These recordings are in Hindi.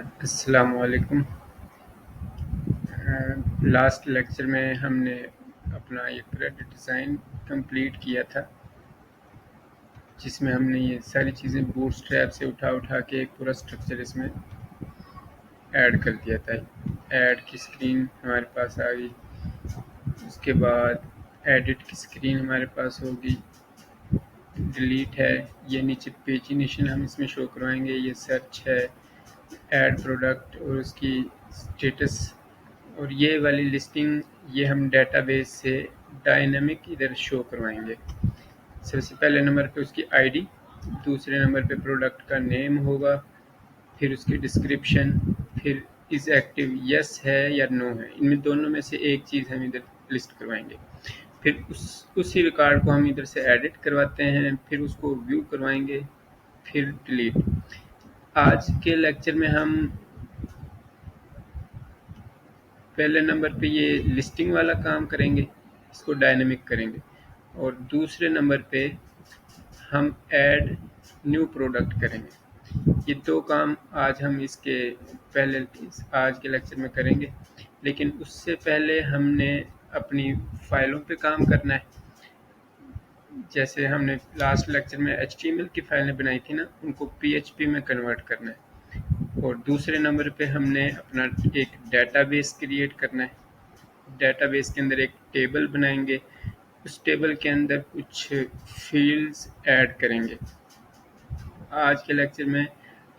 अस्सलाम वालेकुम। लास्ट लेक्चर में हमने अपना ये क्रेडिट डिज़ाइन कंप्लीट किया था, जिसमें हमने ये सारी चीज़ें बूटस्ट्रैप से उठा के एक पूरा स्ट्रक्चर इसमें ऐड कर दिया था। ऐड की स्क्रीन हमारे पास आ गई, उसके बाद एडिट की स्क्रीन हमारे पास होगी, डिलीट है, ये नीचे पेजिनेशन हम इसमें शो करवाएंगे, ये सर्च है, ऐड प्रोडक्ट और उसकी स्टेटस, और ये वाली लिस्टिंग ये हम डेटाबेस से डायनामिक इधर शो करवाएंगे। सबसे पहले नंबर पे उसकी आईडी, दूसरे नंबर पे प्रोडक्ट का नेम होगा, फिर उसकी डिस्क्रिप्शन, फिर इज़ एक्टिव यस है या नो है, इनमें दोनों में से एक चीज़ हम इधर लिस्ट करवाएंगे। फिर उसी रिकॉर्ड को हम इधर से एडिट करवाते हैं, फिर उसको व्यू करवाएंगे, फिर डिलीट। आज के लेक्चर में हम पहले नंबर पे ये लिस्टिंग वाला काम करेंगे, इसको डायनेमिक करेंगे, और दूसरे नंबर पे हम ऐड न्यू प्रोडक्ट करेंगे। ये दो काम आज हम इसके पहले आज के लेक्चर में करेंगे, लेकिन उससे पहले हमने अपनी फाइलों पे काम करना है। जैसे हमने लास्ट लेक्चर में HTML की फाइलें बनाई थी ना, उनको PHP में कन्वर्ट करना है। और दूसरे नंबर पे हमने अपना एक डेटाबेस क्रिएट करना है। डेटाबेस के अंदर एक टेबल बनाएंगे, उस टेबल के अंदर कुछ फील्ड्स ऐड करेंगे। आज के लेक्चर में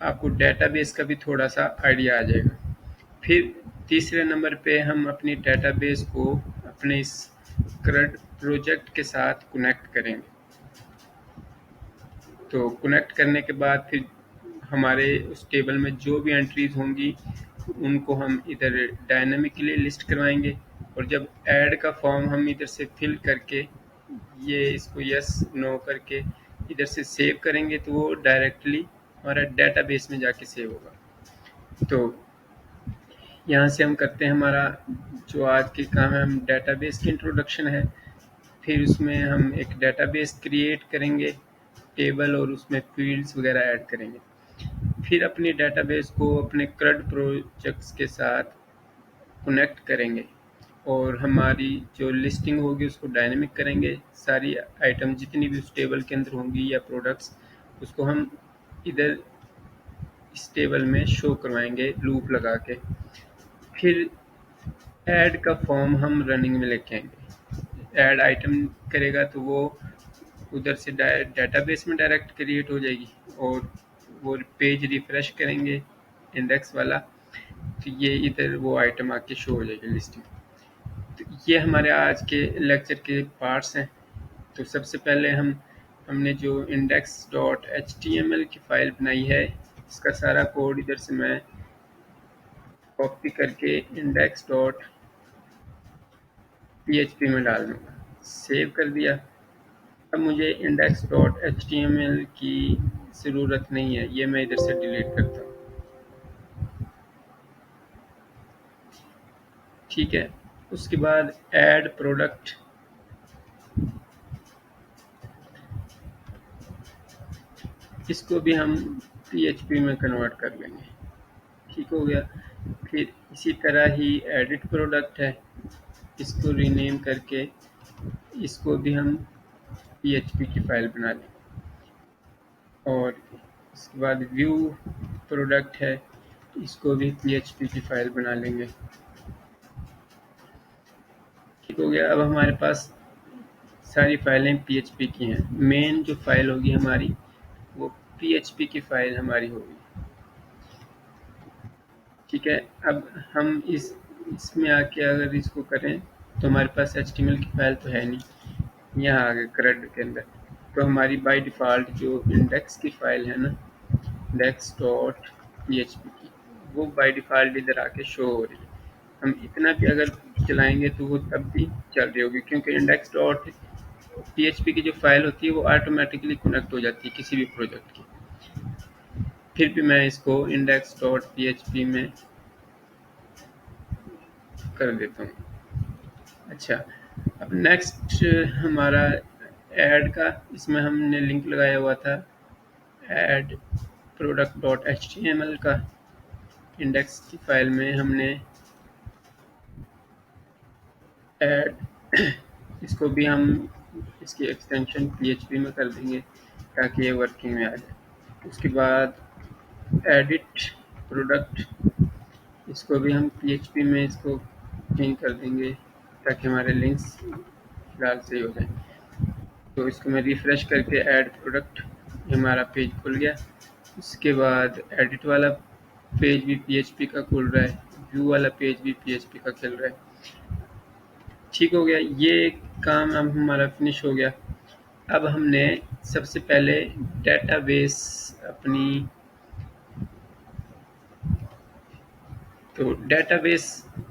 आपको डेटाबेस का भी थोड़ा सा आइडिया आ जाएगा। फिर तीसरे नंबर पे हम अपनी डेटाबेस को अपने इस CRUD प्रोजेक्ट के साथ कनेक्ट करेंगे। तो कनेक्ट करने के बाद फिर हमारे उस टेबल में जो भी एंट्रीज होंगी उनको हम इधर डायनामिकली लिस्ट करवाएंगे, और जब ऐड का फॉर्म हम इधर से फिल करके ये इसको यस नो करके इधर से सेव करेंगे तो वो डायरेक्टली हमारा डेटाबेस में जाके सेव होगा। तो यहाँ से हम करते हैं हमारा जो आज के काम है, हम डेटाबेस की इंट्रोडक्शन है, फिर उसमें हम एक डेटाबेस क्रिएट करेंगे टेबल, और उसमें फील्ड्स वगैरह ऐड करेंगे। फिर अपनी डेटाबेस को अपने CRUD प्रोजेक्ट्स के साथ कनेक्ट करेंगे, और हमारी जो लिस्टिंग होगी उसको डायनेमिक करेंगे। सारी आइटम जितनी भी उस टेबल के अंदर होंगी या प्रोडक्ट्स, उसको हम इधर इस टेबल में शो करवाएंगे लूप लगा के। फिर ऐड का फॉर्म हम रनिंग में लेके आएंगे। ऐड आइटम करेगा तो वो उधर से डेटाबेस में डायरेक्ट क्रिएट हो जाएगी, और वो पेज रिफ्रेश करेंगे इंडेक्स वाला, तो ये इधर वो आइटम आके शो हो जाएगी लिस्ट में। तो ये हमारे आज के लेक्चर के पार्ट्स हैं। तो सबसे पहले हमने जो index.html की फाइल बनाई है, इसका सारा कोड इधर से मैं कॉपी करके index.php में डाल दूँगा। सेव कर दिया। अब मुझे index.html की ज़रूरत नहीं है, ये मैं इधर से डिलीट करता हूँ। ठीक है, उसके बाद ऐड प्रोडक्ट, इसको भी हम PHP में कन्वर्ट कर लेंगे। ठीक हो गया। फिर इसी तरह ही एडिट प्रोडक्ट है, इसको रीनेम करके इसको भी हम PHP की फाइल बना लेंगे। और इसके बाद व्यू प्रोडक्ट है, इसको भी PHP की फाइल बना लेंगे। ठीक हो गया। अब हमारे पास सारी फाइलें PHP की हैं। मेन जो फाइल होगी हमारी वो PHP की फाइल हमारी होगी। ठीक है। अब हम इसमें आके अगर इसको करें तो हमारे पास HTML की फाइल तो है नहीं, यहाँ आ गए CRUD के अंदर। तो हमारी बाय डिफ़ॉल्ट जो इंडेक्स की फाइल है ना, index.php की, वो बाय डिफ़ॉल्ट इधर आके शो हो रही है। हम इतना भी अगर चलाएंगे तो वो तब भी चल रही होगी, क्योंकि index.php की जो फाइल होती है वो ऑटोमेटिकली कनेक्ट हो जाती है किसी भी प्रोजेक्ट की। फिर भी मैं इसको index.php में कर देता हूँ। अच्छा, अब नेक्स्ट हमारा ऐड का, इसमें हमने लिंक लगाया हुआ था ऐड प्रोडक्ट.html का। इंडेक्स की फाइल में हमने ऐड इसको भी हम इसकी एक्सटेंशन PHP में कर देंगे ताकि ये वर्किंग में आ जाए। उसके बाद एडिट प्रोडक्ट, इसको भी हम PHP में इसको चेंज कर देंगे ताकि हमारे लिंक्स फिलहाल सही हो जाए। तो इसको मैं रिफ्रेश करके ऐड प्रोडक्ट, हमारा पेज खुल गया। उसके बाद एडिट वाला पेज भी PHP का खुल रहा है, व्यू वाला पेज भी PHP का चल रहा है। ठीक हो गया, ये काम अब हमारा फिनिश हो गया। अब हमने सबसे पहले डेटाबेस अपनी, तो डेटाबेस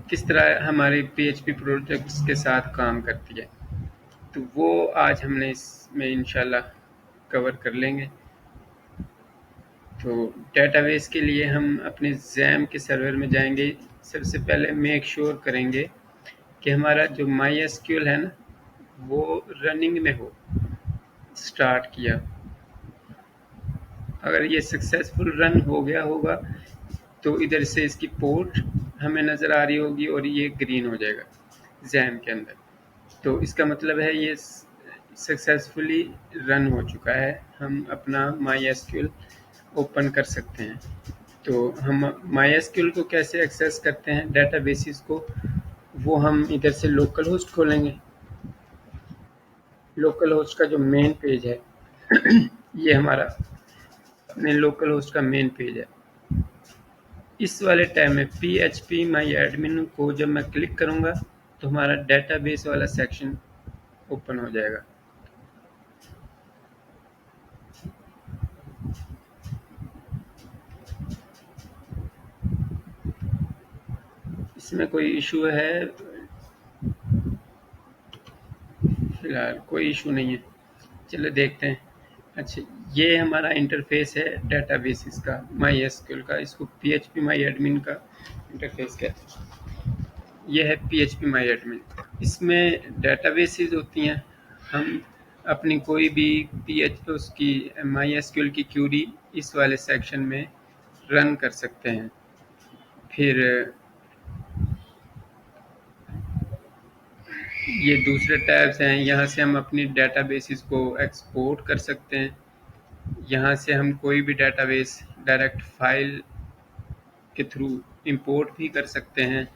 किस तरह हमारे PHP प्रोजेक्ट्स के साथ काम करती है, तो वो आज हमने इसमें इंशाल्लाह कवर कर लेंगे। तो डेटाबेस के लिए हम अपने जैम के सर्वर में जाएंगे। सबसे पहले मेक श्योर करेंगे कि हमारा जो MySQL है ना, वो रनिंग में हो, स्टार्ट किया। अगर ये सक्सेसफुल रन हो गया होगा तो इधर से इसकी पोर्ट हमें नज़र आ रही होगी और ये ग्रीन हो जाएगा जैम के अंदर। तो इसका मतलब है ये सक्सेसफुली रन हो चुका है, हम अपना MySQL ओपन कर सकते हैं। तो हम MySQL को कैसे एक्सेस करते हैं डेटाबेसिस को, वो हम इधर से लोकल होस्ट खोलेंगे। लोकल होस्ट का जो मेन पेज है ये हमारा अपने लोकल होस्ट का मेन पेज है। इस वाले टैब में PHP MyAdmin को जब मैं क्लिक करूंगा तो हमारा डेटाबेस वाला सेक्शन ओपन हो जाएगा। इसमें कोई इशू है? फिलहाल कोई इशू नहीं है, चलो देखते हैं। अच्छा, ये हमारा इंटरफेस है डेटाबेसिस का, MySQL का। इसको PHP MyAdmin का इंटरफेस कहते हैं। ये है PHP MyAdmin। इसमें डेटाबेसेस होती हैं। हम अपनी कोई भी PHP उसकी MySQL की क्यूरी इस वाले सेक्शन में रन कर सकते हैं। फिर ये दूसरे टैब्स हैं, यहाँ से हम अपनी डेटाबेसेस को एक्सपोर्ट कर सकते हैं। यहाँ से हम कोई भी डेटाबेस डायरेक्ट फाइल के थ्रू इंपोर्ट भी कर सकते हैं।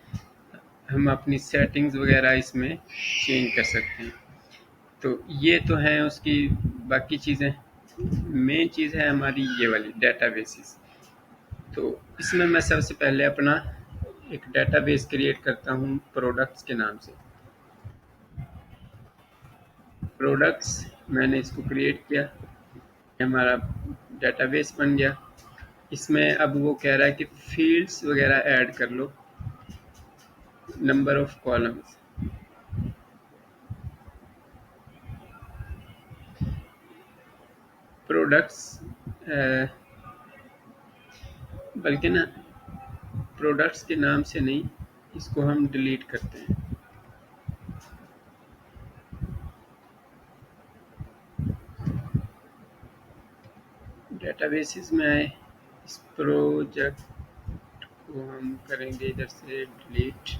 हम अपनी सेटिंग्स वगैरह इसमें चेंज कर सकते हैं। तो ये तो हैं उसकी बाकी चीज़ें। मेन चीज़ है हमारी ये वाली डेटाबेसेस। तो इसमें मैं सबसे पहले अपना एक डेटाबेस क्रिएट करता हूँ प्रोडक्ट्स के नाम से। प्रोडक्ट्स मैंने इसको क्रिएट किया, हमारा डेटाबेस बन गया। इसमें अब वो कह रहा है कि फील्ड्स वगैरह ऐड कर लो, नंबर ऑफ कॉलम्स। प्रोडक्ट्स बल्कि ना, प्रोडक्ट्स के नाम से नहीं, इसको हम डिलीट करते हैं। डेटाबेसेस में आए, इस प्रोजेक्ट को हम करेंगे इधर से डिलीट।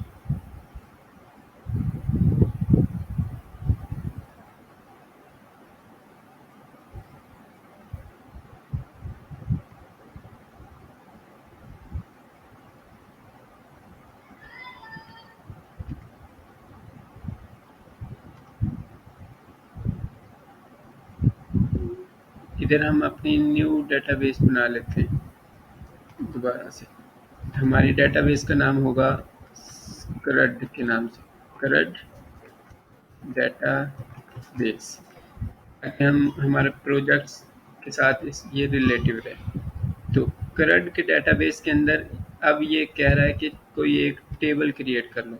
इधर हम अपनी न्यू डेटाबेस बना लेते हैं दोबारा से। हमारी डेटाबेस का नाम होगा करड के नाम से, करड डेटाबेस, ताकि हम हमारे प्रोजेक्ट्स के साथ ये रिलेटिव रहे। तो करड के डेटाबेस के अंदर अब ये कह रहा है कि कोई एक टेबल क्रिएट कर लो।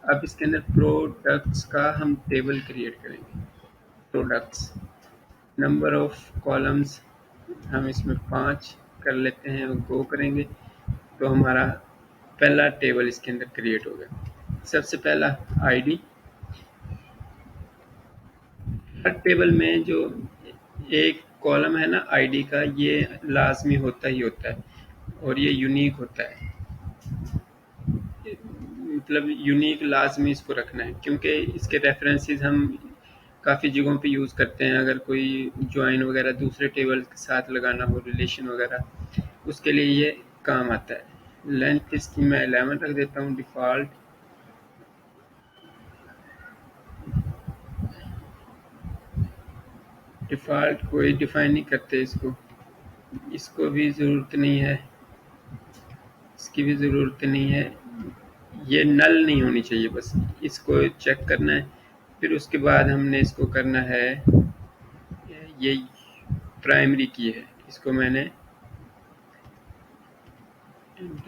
अब इसके अंदर प्रोडक्ट्स का हम टेबल क्रिएट करेंगे। प्रोडक्ट्स, नंबर ऑफ कॉलम्स हम इसमें 5 कर लेते हैं और गो करेंगे तो हमारा पहला टेबल इसके अंदर क्रिएट हो गया। सबसे पहला आईडी। हर टेबल में जो एक कॉलम है ना आईडी का, ये लाजमी होता ही होता है। और ये यूनिक होता है, मतलब यूनिक लाजमी इसको रखना है, क्योंकि इसके रेफरेंसेस हम काफ़ी जगहों पे यूज़ करते हैं। अगर कोई ज्वाइन वगैरह दूसरे टेबल के साथ लगाना हो, रिलेशन वगैरह, उसके लिए ये काम आता है। लेंथ इसकी मैं 11 रख देता हूँ डिफ़ॉल्ट। डिफ़ॉल्ट कोई डिफ़ाइन नहीं करते इसको, इसको भी ज़रूरत नहीं है, इसकी भी ज़रूरत नहीं है। ये नल नहीं होनी चाहिए, बस इसको चेक करना है। फिर उसके बाद हमने इसको करना है, ये प्राइमरी की है, इसको मैंने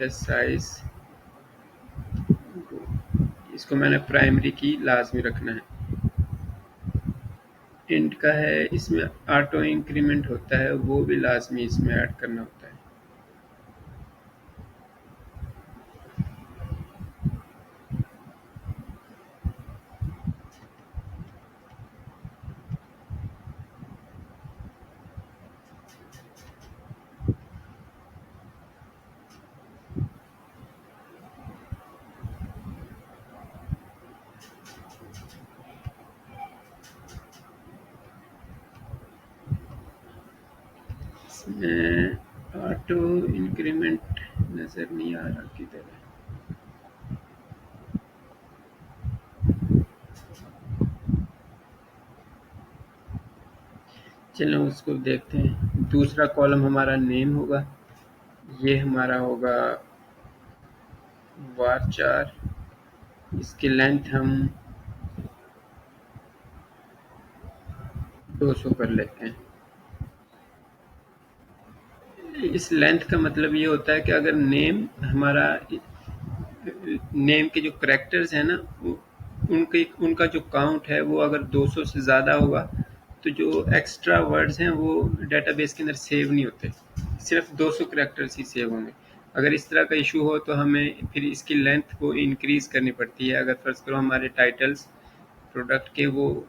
साइज, इसको मैंने प्राइमरी की लाजमी रखना है। इंट का है, इसमें ऑटो इंक्रीमेंट होता है, वो भी लाजमी इसमें ऐड करना होता है। इसमें ऑटो इंक्रीमेंट नज़र नहीं आ रहा किधर है। चलो उसको देखते हैं। दूसरा कॉलम हमारा नेम होगा, ये हमारा होगा वार4। इसकी लेंथ हम 200 कर लेते हैं। इस लेंथ का मतलब ये होता है कि अगर नेम हमारा, नेम के जो करैक्टर्स हैं ना, उनके उनका जो काउंट है वो अगर 200 से ज़्यादा होगा, तो जो एक्स्ट्रा वर्ड्स हैं वो डेटाबेस के अंदर सेव नहीं होते, सिर्फ 200 करैक्टर्स ही सेव होंगे। अगर इस तरह का इशू हो तो हमें फिर इसकी लेंथ को इंक्रीज़ करनी पड़ती है। अगर फ़र्ज़ करो हमारे टाइटल्स प्रोडक्ट के वो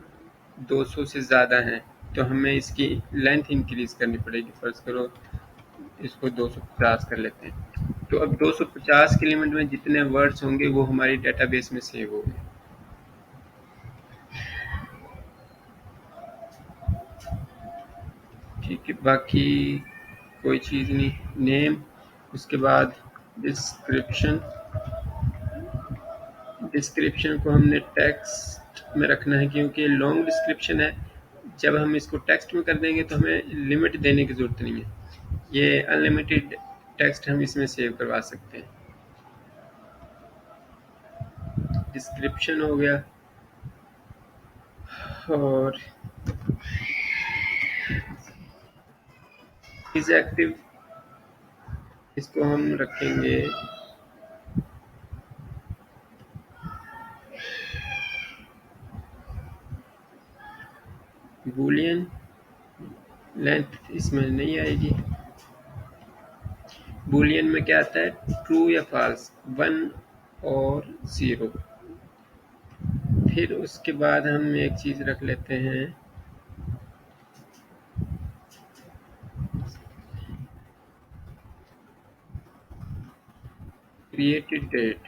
200 से ज़्यादा हैं, तो हमें इसकी लेंथ इंक्रीज़ करनी पड़ेगी। फ़र्ज़ करो इसको 250 कर लेते हैं, तो अब 250 के लिमिट में जितने वर्ड्स होंगे वो हमारी डेटाबेस में सेव हो गए। ठीक है, बाकी कोई चीज़ नहीं। नेम, उसके बाद डिस्क्रिप्शन, डिस्क्रिप्शन को हमने टेक्स्ट में रखना है, क्योंकि लॉन्ग डिस्क्रिप्शन है। जब हम इसको टेक्स्ट में कर देंगे तो हमें लिमिट देने की ज़रूरत नहीं है, ये अनलिमिटेड टेक्स्ट हम इसमें सेव करवा सकते हैं। डिस्क्रिप्शन हो गया, और इज एक्टिव, इसको हम रखेंगे बूलियन। लेंथ इसमें नहीं आएगी। बूलियन में क्या आता है, ट्रू या फॉल्स, 1 और 0। फिर उसके बाद हम एक चीज़ रख लेते हैं, क्रिएटेड डेट।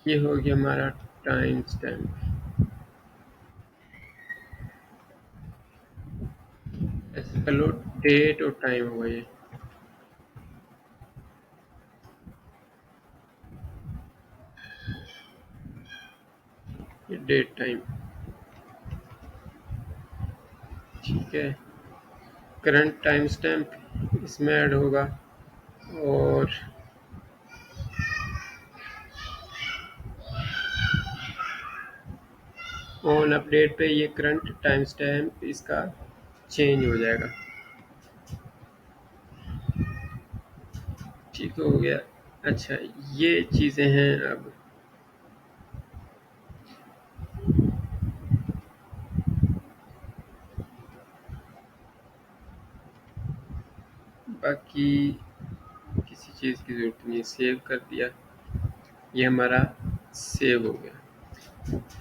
ये हो गया हमारा टाइम स्टैम्प। ऐसे कर लो, डेट और टाइम हुआ ये डेट टाइम। ठीक है, करंट टाइम स्टैम्प इसमें ऐड होगा, और ऑन अपडेट पे ये करंट टाइम स्टैम्प इसका चेंज हो जाएगा। ठीक हो गया। अच्छा, ये चीज़ें हैं। अब बाकी किसी चीज़ की ज़रूरत नहीं है, सेव कर दिया, ये हमारा सेव हो गया।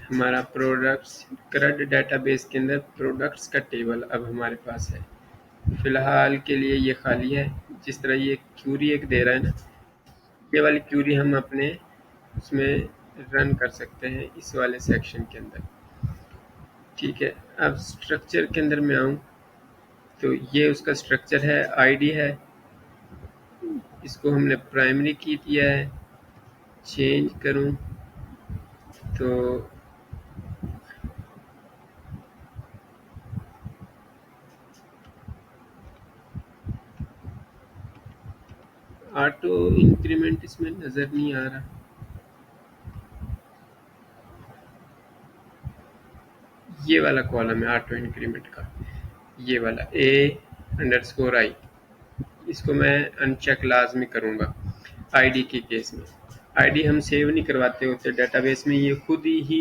हमारा प्रोडक्ट्स करंट डेटाबेस के अंदर प्रोडक्ट्स का टेबल अब हमारे पास है। फ़िलहाल के लिए ये खाली है। जिस तरह ये क्यूरी एक दे रहा है ना, ये वाली क्यूरी हम अपने उसमें रन कर सकते हैं इस वाले सेक्शन के अंदर। ठीक है, अब स्ट्रक्चर के अंदर मैं आऊँ तो ये उसका स्ट्रक्चर है, आईडी है, इसको हमने प्राइमरी की दिया है। चेंज करूँ तो ऑटो इंक्रीमेंट इसमें नज़र नहीं आ रहा। ये वाला कॉलम है ऑटो इंक्रीमेंट का, ये वाला A_I, इसको मैं अनचेक लाजमी करूँगा आईडी के केस में। आईडी हम सेव नहीं करवाते होते डेटाबेस में, ये खुद ही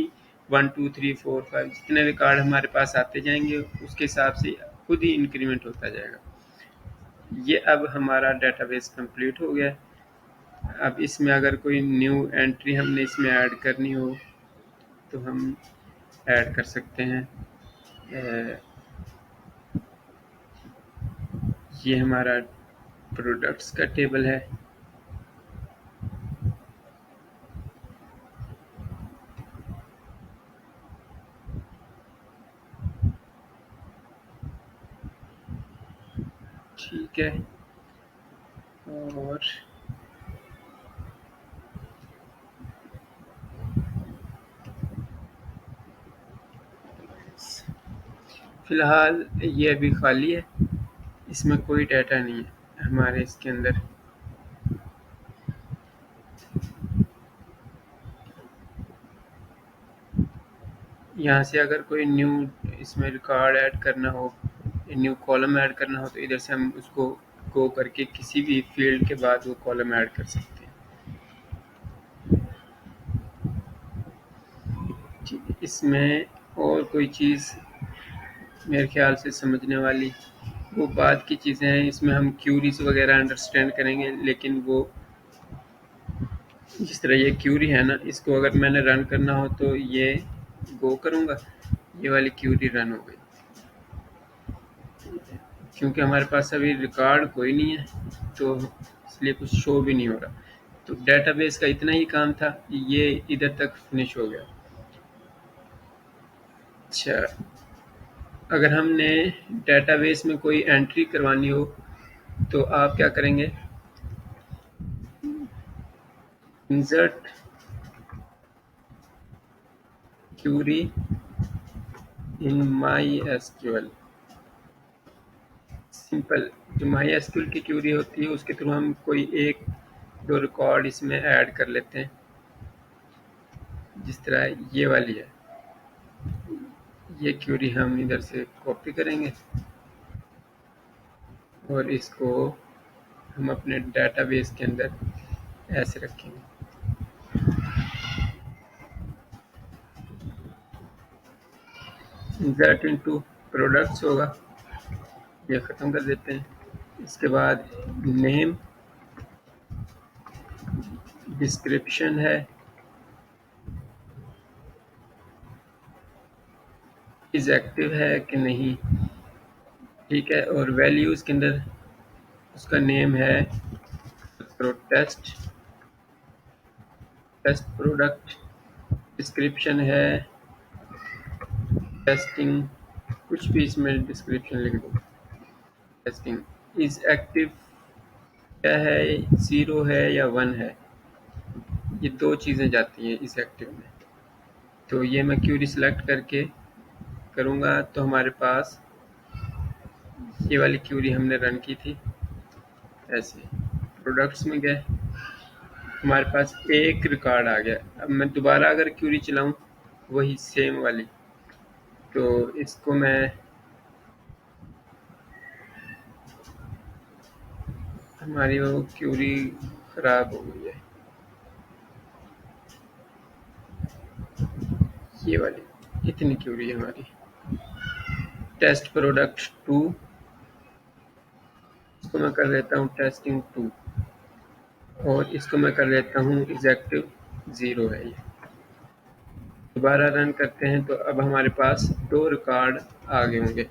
1 2 3 4 5 जितने रिकॉर्ड हमारे पास आते जाएंगे उसके हिसाब से खुद ही इंक्रीमेंट होता जाएगा। ये अब हमारा डेटाबेस कंप्लीट हो गया। अब इसमें अगर कोई न्यू एंट्री हमने इसमें ऐड करनी हो तो हम ऐड कर सकते हैं। ये हमारा प्रोडक्ट्स का टेबल है। ठीक है, और फिलहाल ये अभी खाली है, इसमें कोई डाटा नहीं है हमारे इसके अंदर। यहाँ से अगर कोई न्यू इसमें रिकॉर्ड ऐड करना हो, न्यू कॉलम ऐड करना हो तो इधर से हम उसको गो करके किसी भी फील्ड के बाद वो कॉलम ऐड कर सकते हैं। ठीक है, इसमें और कोई चीज़ मेरे ख्याल से समझने वाली वो बाद की चीज़ें हैं। इसमें हम क्यूरीज वगैरह अंडरस्टैंड करेंगे, लेकिन वो जिस तरह ये क्यूरी है ना, इसको अगर मैंने रन करना हो तो ये गो करूँगा, ये वाली क्यूरी रन हो गई। क्योंकि हमारे पास अभी रिकॉर्ड कोई नहीं है तो इसलिए कुछ शो भी नहीं हो रहा। तो डेटाबेस का इतना ही काम था, ये इधर तक फिनिश हो गया। अच्छा, अगर हमने डेटाबेस में कोई एंट्री करवानी हो तो आप क्या करेंगे, insert query in MySQL. Simple, जो माई एसक्यूएल की क्यूरी होती है उसके थ्रू हम कोई एक दो रिकॉर्ड इसमें ऐड कर लेते हैं, जिस तरह ये वाली है। ये क्यूरी हम इधर से कॉपी करेंगे और इसको हम अपने डेटाबेस के अंदर ऐसे रखेंगे। इंसर्ट इनटू प्रोडक्ट्स होगा, ये ख़त्म कर देते हैं। इसके बाद नेम, डिस्क्रिप्शन है, इज एक्टिव है कि नहीं, ठीक है, और वैल्यूज़ के अंदर उसका नेम है टेस्ट प्रोडक्ट, डिस्क्रिप्शन है टेस्टिंग, कुछ भी इसमें डिस्क्रिप्शन लिख दो, टेस्टिंग। इज एक्टिव क्या है, 0 है या 1 है, ये दो चीज़ें जाती हैं इस एक्टिव में। तो ये मैं क्यूरी सिलेक्ट करके करूँगा तो हमारे पास ये वाली क्यूरी हमने रन की थी। ऐसे प्रोडक्ट्स में गए, हमारे पास एक रिकॉर्ड आ गया। अब मैं दोबारा अगर क्यूरी चलाऊँ वही सेम वाली, तो इसको मैं हमारी वो क्यूरी ख़राब हो गई है, ये वाली इतनी क्यूरी है हमारी। टेस्ट प्रोडक्ट 2, इसको मैं कर देता हूँ टेस्टिंग 2 और इसको मैं कर देता हूँ इजेक्टिव 0 है। ये दोबारा रन करते हैं तो अब हमारे पास 2 रिकॉर्ड आ गए होंगे।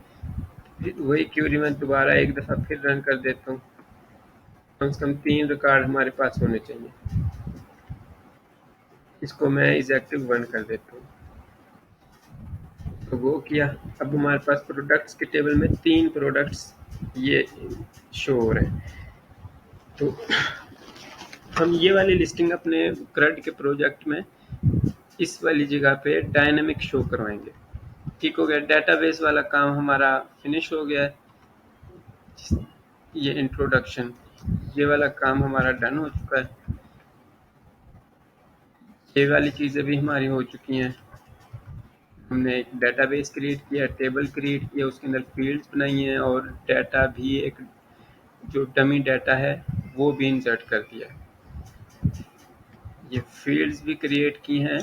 वही क्यूरी मैं दोबारा एक दफ़ा फिर रन कर देता हूँ कम से कम 3 रिकॉर्ड हमारे पास होने चाहिए। इसको मैं इज़ेक्टिव 1 कर देता हूँ। तो वो किया। अब हमारे पास प्रोडक्ट्स के टेबल में 3 प्रोडक्ट्स ये शो हो रहे हैं। तो हम ये वाली लिस्टिंग अपने CRUD के प्रोजेक्ट में इस वाली जगह पे डायनेमिक शो करवाएंगे। ठीक हो गया। डेटाबेस वाला काम हमारा फिनिश हो गया है। ये इंट्रोडक्शन, ये वाला काम हमारा डन हो चुका है। ये वाली चीज़ें भी हमारी हो चुकी हैं। हमने एक डेटाबेस क्रिएट किया, टेबल क्रिएट किया, उसके अंदर फील्ड्स बनाई हैं और डाटा भी एक जो डमी डाटा है वो भी इंसर्ट कर दिया है। ये फील्ड्स भी क्रिएट की हैं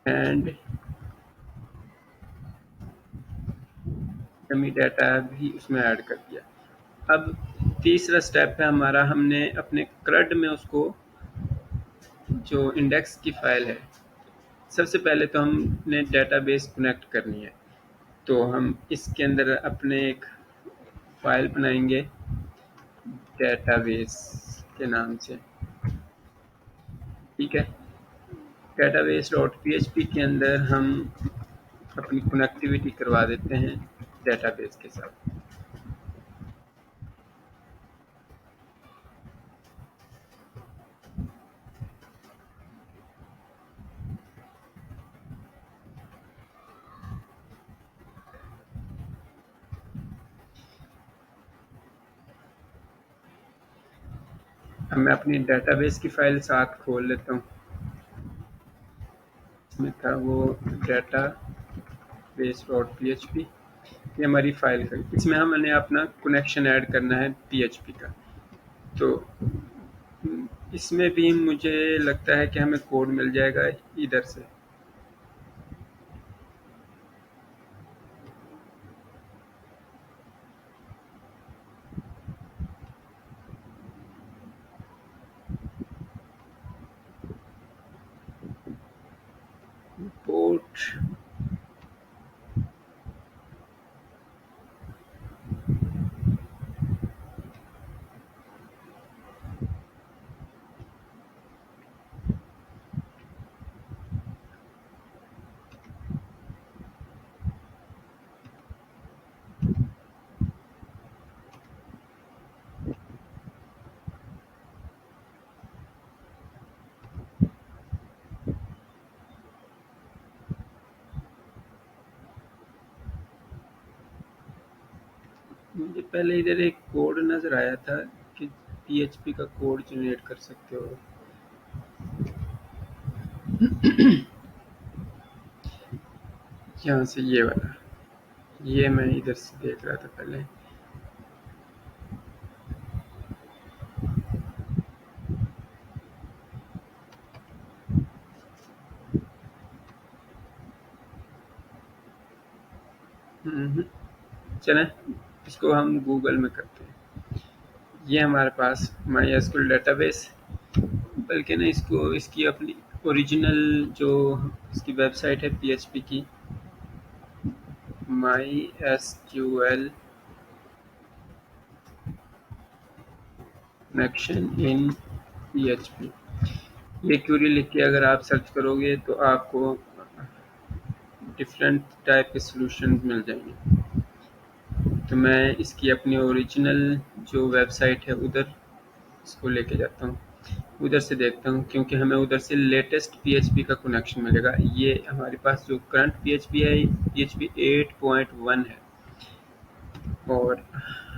एंड डमी डाटा भी उसमें ऐड कर दिया। अब तीसरा स्टेप है हमारा, हमने अपने CRUD में उसको जो इंडेक्स की फाइल है, सबसे पहले तो हमने डेटाबेस कनेक्ट करनी है। तो हम इसके अंदर अपने एक फाइल बनाएंगे डेटाबेस के नाम से। ठीक है। डेटाबेस डॉट PHP के अंदर हम अपनी कनेक्टिविटी करवा देते हैं डेटाबेस के साथ। अब मैं अपनी डेटाबेस की फाइल साथ खोल लेता हूँ। इसमें था वो डेटाबेस डॉट PHP, ये हमारी फाइल है। इसमें हमने अपना कनेक्शन ऐड करना है PHP का। तो इसमें भी मुझे लगता है कि हमें कोड मिल जाएगा इधर से। पोर्ट मुझे पहले इधर एक कोड नज़र आया था कि PHP का कोड जनरेट कर सकते हो। यहाँ से ये वाला, ये मैं इधर से देख रहा था पहले। चलें इसको हम गूगल में करते हैं। ये हमारे पास MySQL डेटाबेस, बल्कि ना इसको इसकी अपनी ओरिजिनल जो इसकी वेबसाइट है PHP की, MySQL कनेक्शन इन PHP, ये क्वेरी लिख के अगर आप सर्च करोगे तो आपको डिफरेंट टाइप के सॉल्यूशन मिल जाएंगे। तो मैं इसकी अपनी ओरिजिनल जो वेबसाइट है उधर इसको लेके जाता हूँ, उधर से देखता हूँ, क्योंकि हमें उधर से लेटेस्ट PHP का कनेक्शन मिलेगा। ये हमारे पास जो करंट PHP है PHP 8.1 है और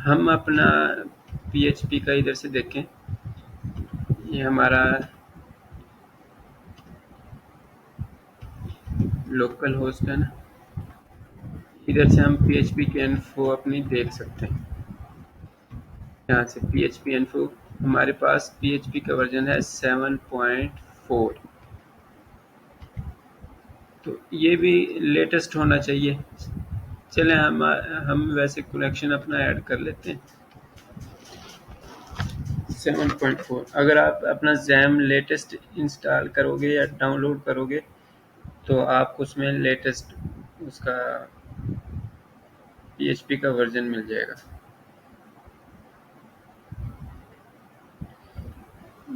हम अपना PHP का इधर से देखें, ये हमारा लोकल होस्ट है ना, इधर से हम PHP की इन्फो अपनी देख सकते हैं। यहाँ से PHP इन्फो हमारे पास PHP का वर्जन है 7.4, तो ये भी लेटेस्ट होना चाहिए। चलें हम वैसे कनेक्शन अपना ऐड कर लेते हैं 7.4। अगर आप अपना जैम लेटेस्ट इंस्टॉल करोगे या डाउनलोड करोगे तो आपको उसमें लेटेस्ट उसका PHP का वर्जन मिल जाएगा।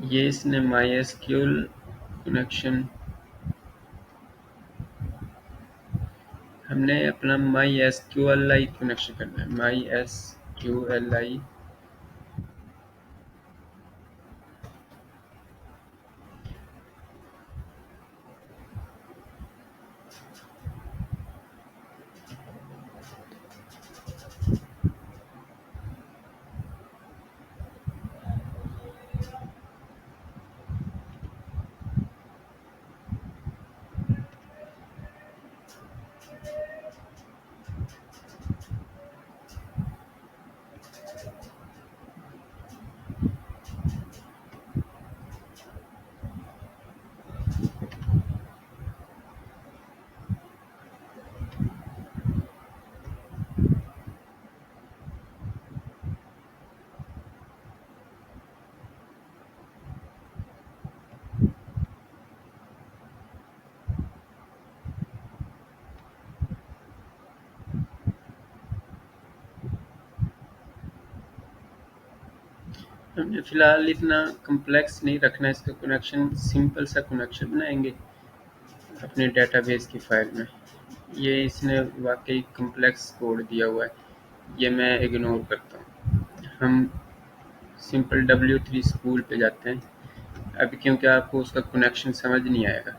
ये इसने माई एसक्यूएल कनेक्शन, हमने अपना माई एसक्यूएल कनेक्शन करना है। माई एसक्यूएल हमने फिलहाल इतना कम्प्लेक्स नहीं रखना है इसका कनेक्शन, सिंपल सा कनेक्शन बनाएंगे अपने डेटाबेस की फाइल में। ये इसने वाकई कम्प्लेक्स कोड दिया हुआ है, ये मैं इग्नोर करता हूँ। हम सिंपल W3 स्कूल पे जाते हैं। अभी क्योंकि आपको उसका कनेक्शन समझ नहीं आएगा,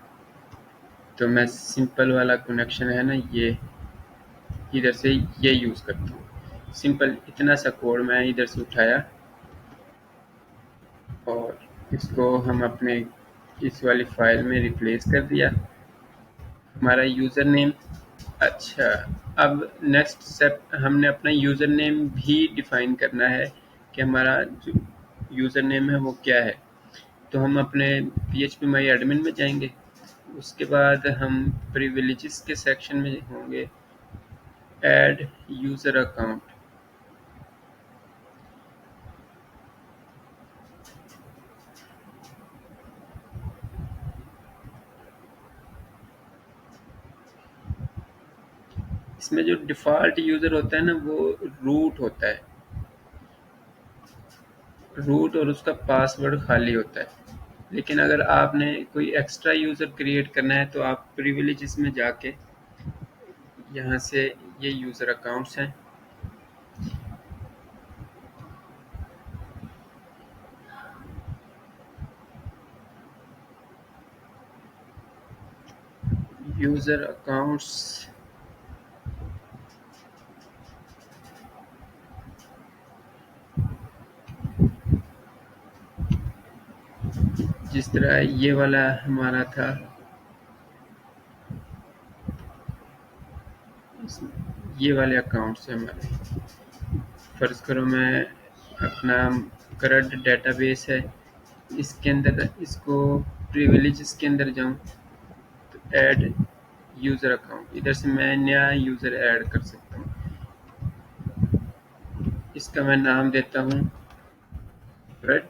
तो मैं सिंपल वाला कनेक्शन है ना, ये इधर से ये यूज़ करता हूँ। सिंपल इतना सा कोड मैं इधर से उठाया और इसको हम अपने इस वाली फाइल में रिप्लेस कर दिया। हमारा यूज़र नेम, अच्छा, अब नेक्स्ट स्टेप हमने अपना यूज़र नेम भी डिफ़ाइन करना है कि हमारा जो यूज़र नेम है वो क्या है। तो हम अपने PHP माई एडमिन में जाएंगे, उसके बाद हम प्रिविलेजेस के सेक्शन में होंगे, ऐड यूज़र अकाउंट। इसमें जो डिफ़ॉल्ट यूज़र होता है ना, वो रूट होता है, रूट और उसका पासवर्ड खाली होता है। लेकिन अगर आपने कोई एक्स्ट्रा यूज़र क्रिएट करना है तो आप प्रिविलेजेस में जाके यहाँ से ये यूज़र अकाउंट्स हैं, यूज़र अकाउंट्स, जिस तरह ये वाला हमारा था, ये वाले अकाउंट्स हैं हमारे। फ़र्ज़ करो मैं अपना करंट डेटाबेस है, इसके अंदर इसको प्रिविलेजेस के अंदर जाऊँ तो ऐड यूज़र अकाउंट, इधर से मैं नया यूज़र ऐड कर सकता हूँ। इसका मैं नाम देता हूँ रेड,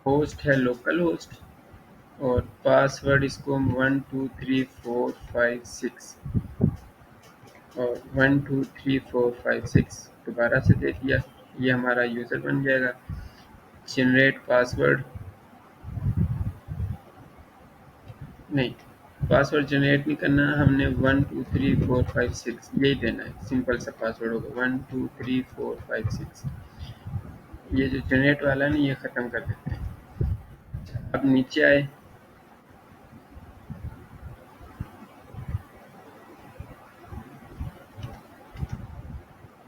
होस्ट है लोकल होस्ट, और पासवर्ड इसको 123456 और 123456 दोबारा से दे दिया। ये हमारा यूज़र बन जाएगा। जनरेट पासवर्ड, नहीं, पासवर्ड जनरेट नहीं करना, हमने 123456 यही देना है। सिंपल सा पासवर्ड होगा 123456। ये जो जनरेट वाला है ना, ये ख़त्म कर देते हैं। अब नीचे आए,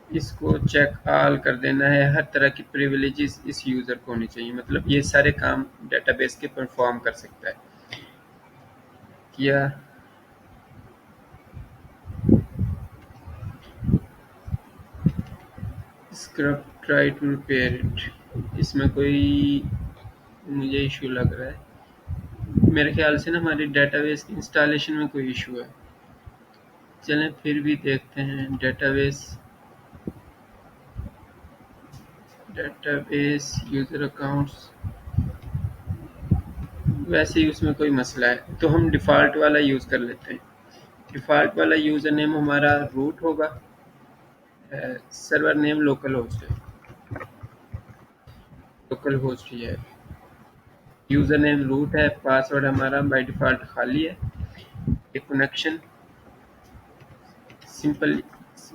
इसको चेक ऑल कर देना है। हर तरह की प्रिविलेजेस इस यूज़र को होनी चाहिए, मतलब ये सारे काम डेटाबेस के परफॉर्म कर सकता है। किया, scrub try to repair it, इसमें कोई मुझे इशू लग रहा है। मेरे ख्याल से ना हमारी डेटाबेस इंस्टॉलेशन में कोई इशू है। चलें फिर भी देखते हैं। डेटाबेस यूज़र अकाउंट्स, वैसे ही उसमें कोई मसला है तो हम डिफ़ॉल्ट वाला यूज़ कर लेते हैं। डिफ़ॉल्ट वाला यूज़र नेम हमारा रूट होगा, सर्वर नेम लोकल होस्ट है। लोकल होस्ट ही है। यूज़र नेम रूट है, पासवर्ड हमारा बाय डिफ़ॉल्ट खाली है। ये कनेक्शन सिंपल,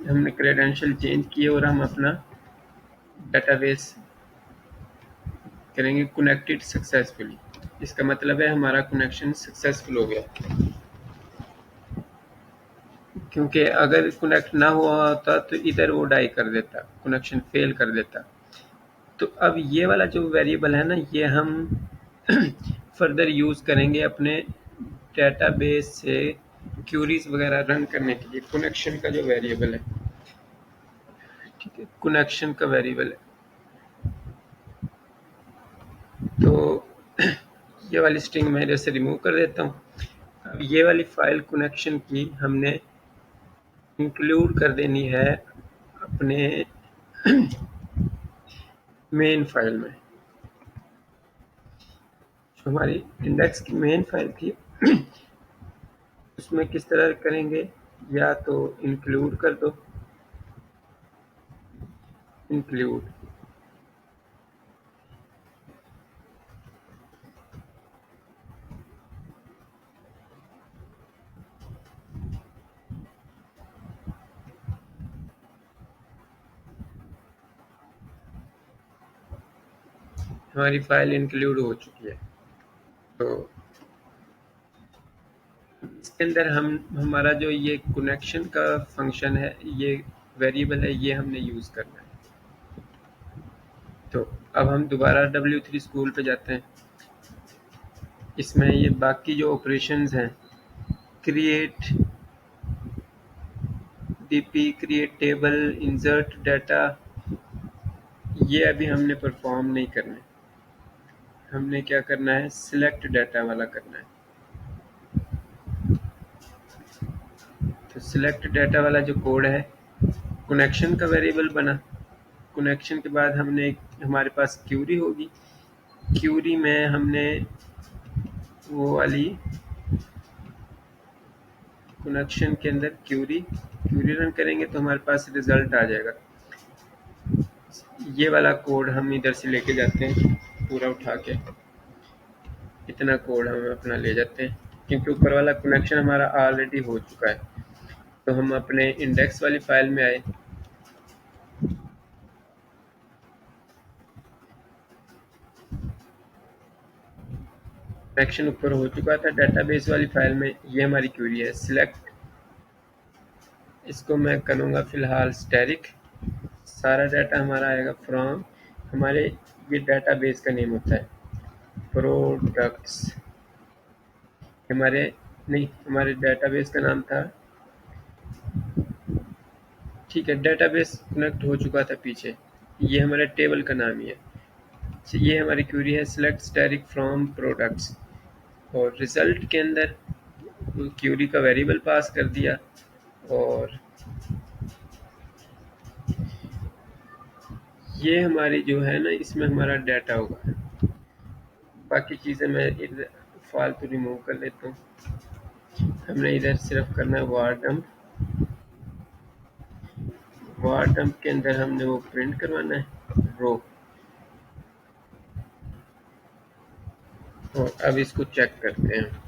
हमने क्रेडेंशियल चेंज किए और हम अपना डेटाबेस करेंगे कनेक्टेड सक्सेसफुली। इसका मतलब है हमारा कनेक्शन सक्सेसफुल हो गया, क्योंकि अगर कनेक्ट ना हुआ होता तो इधर वो डाई कर देता, कनेक्शन फेल कर देता। तो अब ये वाला जो वेरिएबल है ना, ये हम फर्दर यूज़ करेंगे अपने डेटाबेस से क्यूरीज वगैरह रन करने के लिए। कनेक्शन का जो वेरिएबल है, ठीक है, कनेक्शन का वेरिएबल है। तो ये वाली स्ट्रिंग मैं इधर से रिमूव कर देता हूँ। अब ये वाली फाइल कनेक्शन की हमने इंक्लूड कर देनी है अपने मेन फाइल में। जो हमारी इंडेक्स की मेन फाइल थी उसमें किस तरह करेंगे, या तो इंक्लूड कर दो, इंक्लूड, हमारी फाइल इंक्लूड हो चुकी है। तो इसके अंदर हम हमारा जो ये कनेक्शन का फंक्शन है, ये वेरिएबल है, ये हमने यूज़ करना है। तो अब हम दोबारा W3 स्कूल पे जाते हैं। इसमें ये बाकी जो ऑपरेशंस हैं, create DP, create table, insert data, ये अभी हमने परफॉर्म नहीं करना है। हमने क्या करना है, सिलेक्ट डाटा वाला करना है। तो सिलेक्ट डाटा वाला जो कोड है, कनेक्शन का वेरिएबल बना। कनेक्शन के बाद हमने हमारे पास क्यूरी होगी, क्यूरी में हमने वो वाली कनेक्शन के अंदर क्यूरी रन करेंगे तो हमारे पास रिजल्ट आ जाएगा। ये वाला कोड हम इधर से लेके जाते हैं, पूरा उठा के इतना कोड हम अपना ले जाते हैं, क्योंकि ऊपर वाला कनेक्शन हमारा ऑलरेडी हो चुका है। तो हम अपने इंडेक्स वाली फाइल में आए, कनेक्शन ऊपर हो चुका था डेटाबेस वाली फाइल में। ये हमारी क्वेरी है सिलेक्ट, इसको मैं करूँगा फिलहाल स्टैटिक। सारा डाटा हमारा आएगा फ्रॉम, हमारे ये डेटाबेस का नेम होता है प्रोडक्ट्स, हमारे नहीं, हमारे डेटाबेस का नाम था, ठीक है, डेटाबेस कनेक्ट हो चुका था पीछे, ये हमारे टेबल का नाम ही है। ये हमारी क्वेरी है सिलेक्ट स्टैटिक फ्रॉम प्रोडक्ट्स, और रिजल्ट के अंदर क्वेरी का वेरिएबल पास कर दिया, और ये हमारी जो है ना, इसमें हमारा डाटा होगा। बाकी चीज़ें मैं इधर फालतू रिमूव कर लेता हूँ। हमने इधर सिर्फ करना है वार्डम्प, वार्डम्प के अंदर हमने वो प्रिंट करवाना है रो। और अब इसको चेक करते हैं।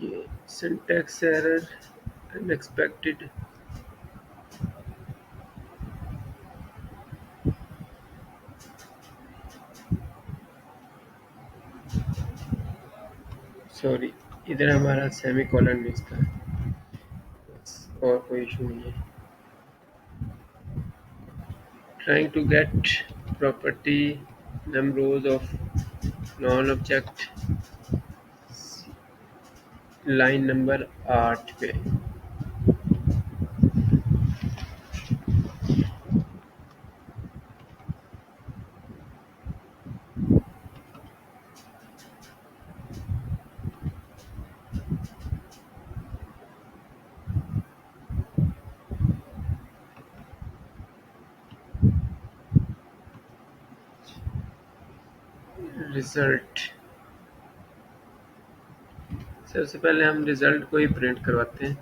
ये सिंटैक्स एरर अनएक्सपेक्टेड, सॉरी, इधर हमारा सेमी कॉलन मिस था, और कोई इशू नहीं है। Trying to get property num rows of non object, line number 8 पे। रिजल्ट, सबसे पहले हम रिजल्ट को ही प्रिंट करवाते हैं।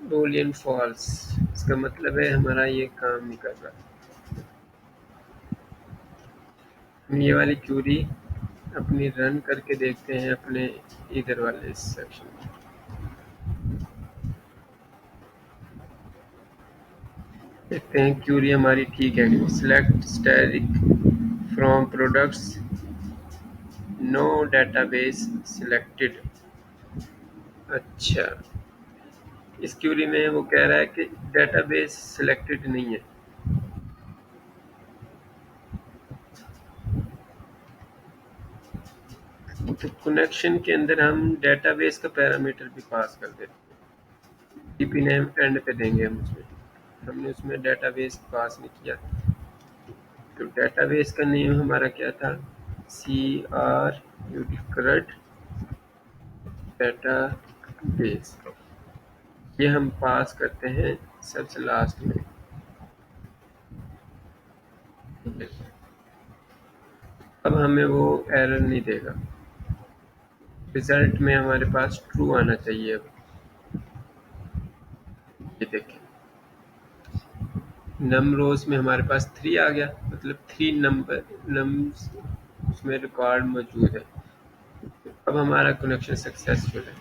बूलियन फॉल्स, इसका मतलब है हमारा ये काम नहीं कर रहा। हम ये वाली क्यूरी अपनी रन करके देखते हैं अपने इधर वाले सेक्शन में। देखते हैं क्यूरी हमारी ठीक है। Select static from products, no database selected. अच्छा, इस क्यूरी में वो कह रहा है कि डेटाबेस सिलेक्टेड नहीं है। तो कनेक्शन के अंदर हम डेटाबेस का पैरामीटर भी पास कर देते हैं। डीपी नेम एंड पे देंगे हम उसमें, हमने उसमें डेटाबेस पास नहीं किया। तो डेटाबेस का नेम हमारा क्या था, CRUD करंट डेटाबेस, ये हम पास करते हैं सबसे लास्ट में। अब हमें वो एरर नहीं देगा, रिजल्ट में हमारे पास ट्रू आना चाहिए। अब ये देखें, नम रोज में हमारे पास 3 आ गया, मतलब 3 नंबर नम्स उसमें रिकॉर्ड मौजूद है। अब हमारा कनेक्शन सक्सेसफुल है।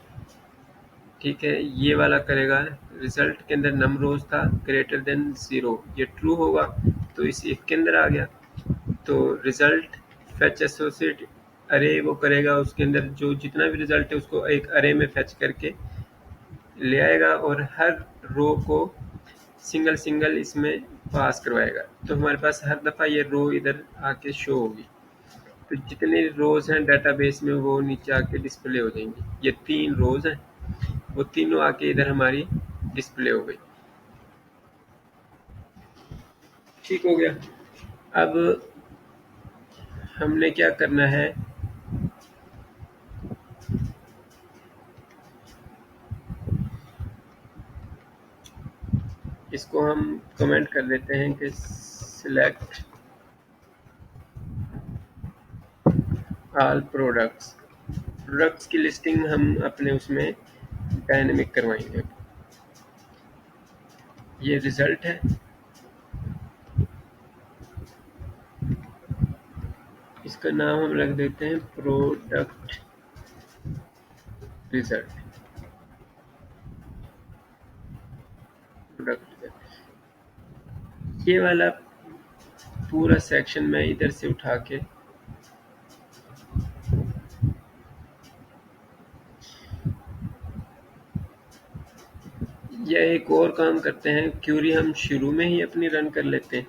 ठीक है, ये वाला करेगा, रिजल्ट के अंदर नम रोज था ग्रेटर देन 0, ये ट्रू होगा तो इस एक के अंदर आ गया। तो रिजल्ट फेच एसोसिएट अरे वो करेगा, उसके अंदर जो जितना भी रिजल्ट है उसको एक अरे में फेच करके ले आएगा और हर रो को सिंगल सिंगल इसमें पास करवाएगा। तो हमारे पास हर दफ़ा ये रो इधर आके शो होगी। तो जितने रोज हैं डेटाबेस में वो नीचे आके डिस्प्ले हो जाएंगी। ये 3 रोज हैं, वो तीनों आके इधर हमारी डिस्प्ले हो गई। ठीक हो गया। अब हमने क्या करना है, इसको हम कमेंट कर देते हैं कि सिलेक्ट ऑल प्रोडक्ट्स। प्रोडक्ट्स की लिस्टिंग हम अपने उसमें डायनेमिक करवाएंगे। ये रिजल्ट है, इसका नाम हम रख देते हैं प्रोडक्ट रिजल्ट। प्रोडक्ट ये वाला पूरा सेक्शन मैं इधर से उठा के या एक और काम करते हैं, क्यूरी हम शुरू में ही अपनी रन कर लेते हैं।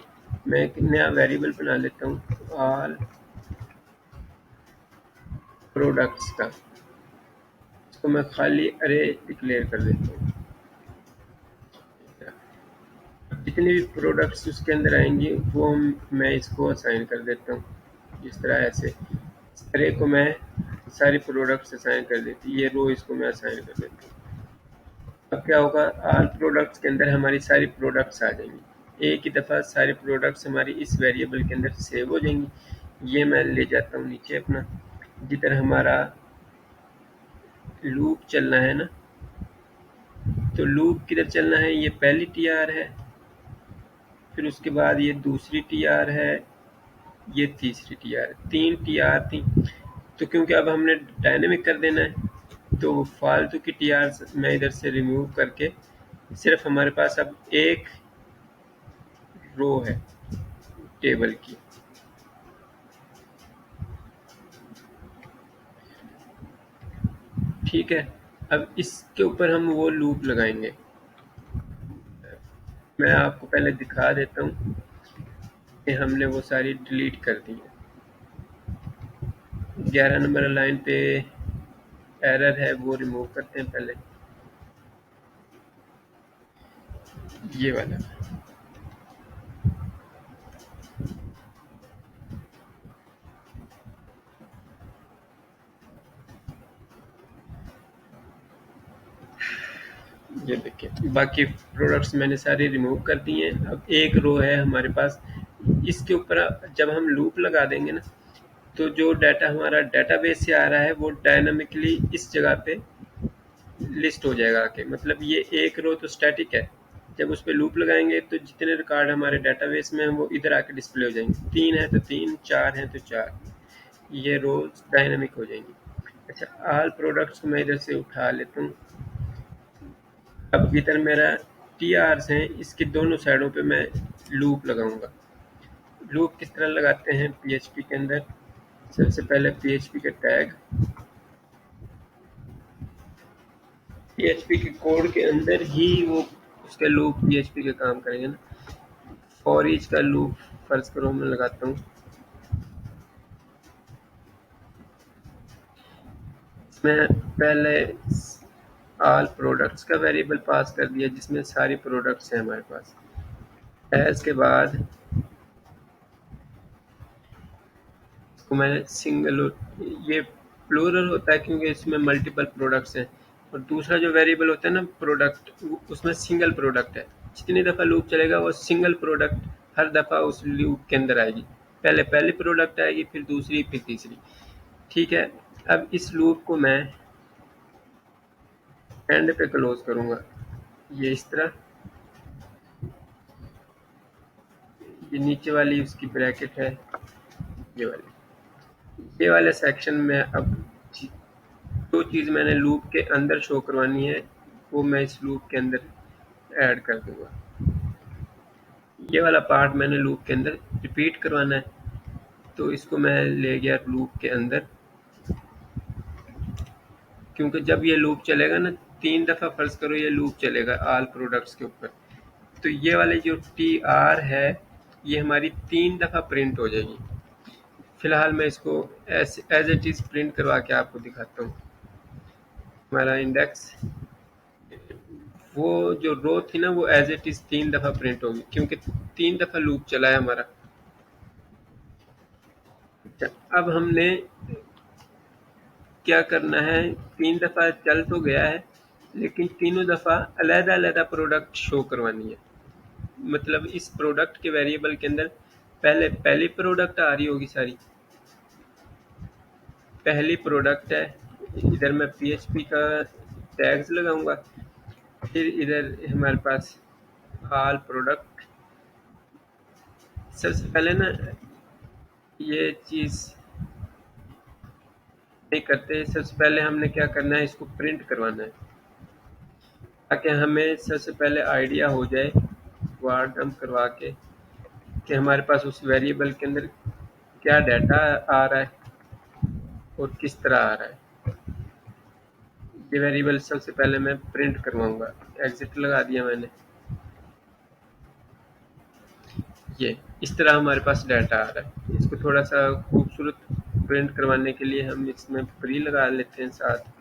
मैं एक नया वेरिएबल बना लेता हूँ, ऑल प्रोडक्ट्स का, इसको मैं खाली अरे डिक्लेयर कर देता हूँ। जितने भी प्रोडक्ट्स उसके अंदर आएंगी वो मैं इसको असाइन कर देता हूँ। जिस तरह ऐसे अरे को मैं सारी प्रोडक्ट्स असाइन कर देती, ये रो इसको मैं असाइन कर देता हूँ। अब क्या होगा, ऑल प्रोडक्ट्स के अंदर हमारी सारी प्रोडक्ट्स आ जाएंगी। एक ही दफ़ा सारी प्रोडक्ट्स हमारी इस वेरिएबल के अंदर सेव हो जाएंगी। ये मैं ले जाता हूँ नीचे अपना, जिधर हमारा लूप चलना है ना, तो लूप किधर चलना है, ये पहली TR है, फिर उसके बाद ये दूसरी TR है, ये तीसरी TR, 3 TR थी। तो क्योंकि अब हमने डायनेमिक कर देना है तो फालतू की TR मैं इधर से रिमूव करके सिर्फ हमारे पास अब एक रो है टेबल की। ठीक है, अब इसके ऊपर हम वो लूप लगाएंगे। मैं आपको पहले दिखा देता हूँ कि हमने वो सारी डिलीट कर दी है। 11 नंबर लाइन पे एरर है, वो रिमूव करते हैं पहले, ये वाला। ये देखिए बाकी प्रोडक्ट्स मैंने सारे रिमूव कर दिए हैं। अब एक रो है हमारे पास, इसके ऊपर जब हम लूप लगा देंगे ना, तो जो डाटा हमारा डेटाबेस से आ रहा है वो डायनामिकली इस जगह पे लिस्ट हो जाएगा आके। मतलब ये एक रो तो स्टैटिक है, जब उस पे लूप लगाएंगे तो जितने रिकॉर्ड हमारे डेटाबेस में हैं वो इधर आके डिस्प्ले हो जाएंगे। 3 है तो 3, 4 हैं तो 4, ये रोज डायनामिक हो जाएंगी। अच्छा, ऑल प्रोडक्ट्स को मैं इधर से उठा लेता हूँ। अब इधर मेरा टी आर्स हैं, इसकी दोनों साइडों पे मैं लूप लगाऊंगा। लूप किस तरह लगाते हैं पीएचपी के अंदर? सबसे पहले पीएचपी के टैग, पीएचपी के कोड के अंदर ही वो उसके लूप पीएचपी के काम करेंगे ना। फॉर ईच का लूप फर्ज करो मैं लगाता हूँ। मैं पहले ऑल प्रोडक्ट्स का वेरिएबल पास कर दिया जिसमें सारी प्रोडक्ट्स हैं हमारे पास। एज के बाद इसको मैंने सिंगल, ये प्लूरल होता है क्योंकि इसमें मल्टीपल प्रोडक्ट्स हैं। और दूसरा जो वेरिएबल होता है ना प्रोडक्ट, उसमें सिंगल प्रोडक्ट है। जितनी दफ़ा लूप चलेगा वो सिंगल प्रोडक्ट हर दफ़ा उस लूप के अंदर आएगी। पहले पहली प्रोडक्ट आएगी, फिर दूसरी, फिर तीसरी। ठीक है, अब इस लूप को मैं एंड पे क्लोज करूँगा, ये इस तरह। ये नीचे वाली उसकी ब्रैकेट है, ये वाले सेक्शन में अब जो चीज़ मैंने लूप के अंदर शो करवानी है वो मैं इस लूप के अंदर ऐड कर दूंगा। ये वाला पार्ट मैंने लूप के अंदर रिपीट करवाना है, तो इसको मैं ले गया लूप के अंदर। क्योंकि जब ये लूप चलेगा ना 3 दफ़ा फर्ज करो ये लूप चलेगा ऑल प्रोडक्ट्स के ऊपर, तो ये वाली जो टी आर है ये हमारी 3 दफ़ा प्रिंट हो जाएगी। फिलहाल मैं इसको एज इट इज़ प्रिंट करवा के आपको दिखाता हूँ। हमारा इंडेक्स, वो जो रो थी ना वो एज इट इज़ 3 दफ़ा प्रिंट होगी क्योंकि 3 दफ़ा लूप चला है हमारा। अच्छा, अब हमने क्या करना है, 3 दफ़ा चल तो गया है लेकिन तीनों दफ़ा अलग-अलग प्रोडक्ट शो करवानी है। मतलब इस प्रोडक्ट के वेरिएबल के अंदर पहले पहली प्रोडक्ट आ रही होगी सारी, पहली प्रोडक्ट है, इधर मैं पीएचपी का टैग्स लगाऊंगा। फिर इधर हमारे पास ऑल प्रोडक्ट। सबसे पहले ना ये चीज़ नहीं करते, सबसे पहले हमने क्या करना है, इसको प्रिंट करवाना है ताकि हमें सबसे पहले आइडिया हो जाए वार डंप करवा के कि हमारे पास उस वेरिएबल के अंदर क्या डाटा आ रहा है और किस तरह आ रहा है। ये वेरिएबल सबसे पहले मैं प्रिंट करवाऊंगा। एग्जिट लगा दिया मैंने। ये इस तरह हमारे पास डाटा आ रहा है। इसको थोड़ा सा खूबसूरत प्रिंट करवाने के लिए हम इसमें प्री लगा लेते हैं साथ।